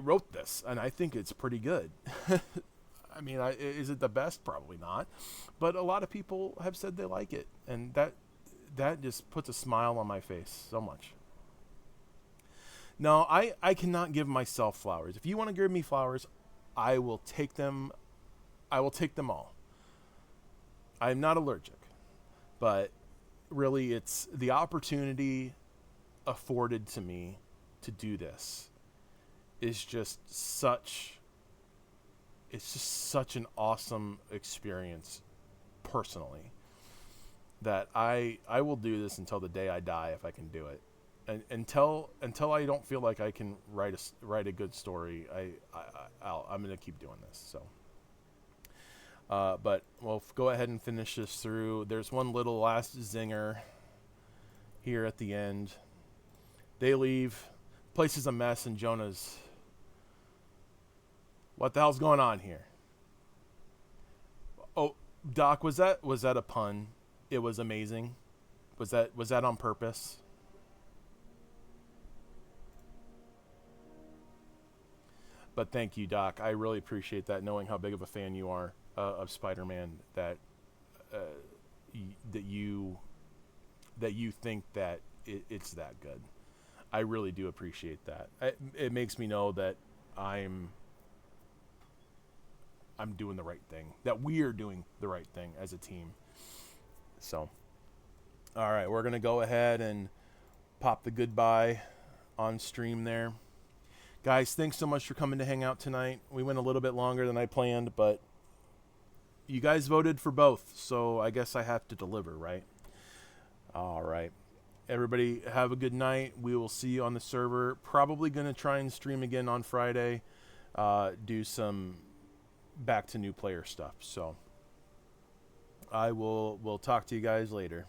wrote this and I think it's pretty good. I mean, is it the best? Probably not, but a lot of people have said they like it, and that just puts a smile on my face so much. No, I cannot give myself flowers. If you want to give me flowers, I will take them. I will take them all. I'm not allergic, but really, it's the opportunity afforded to me to do this is just such an awesome experience personally that I will do this until the day I die if I can do it. And until I don't feel like I can write a good story, I'm going to keep doing this. So but we'll go ahead and finish this through. There's one little last zinger here at the end. They leave. Place is a mess, and Jonah's... What the hell's going on here? Oh, Doc, was that a pun? It was amazing. Was that on purpose? But thank you, Doc. I really appreciate that, knowing how big of a fan you are of Spider-Man, that you think that it's that good. I really do appreciate that. It makes me know that I'm doing the right thing, that we are doing the right thing as a team. So, all right, we're going to go ahead and pop the goodbye on stream there. Guys, thanks so much for coming to hang out tonight. We went a little bit longer than I planned, but you guys voted for both, so I guess I have to deliver, right? All right. Everybody have a good night. We will see you on the server. Probably going to try and stream again on Friday. Do some back to new player stuff. So we'll talk to you guys later.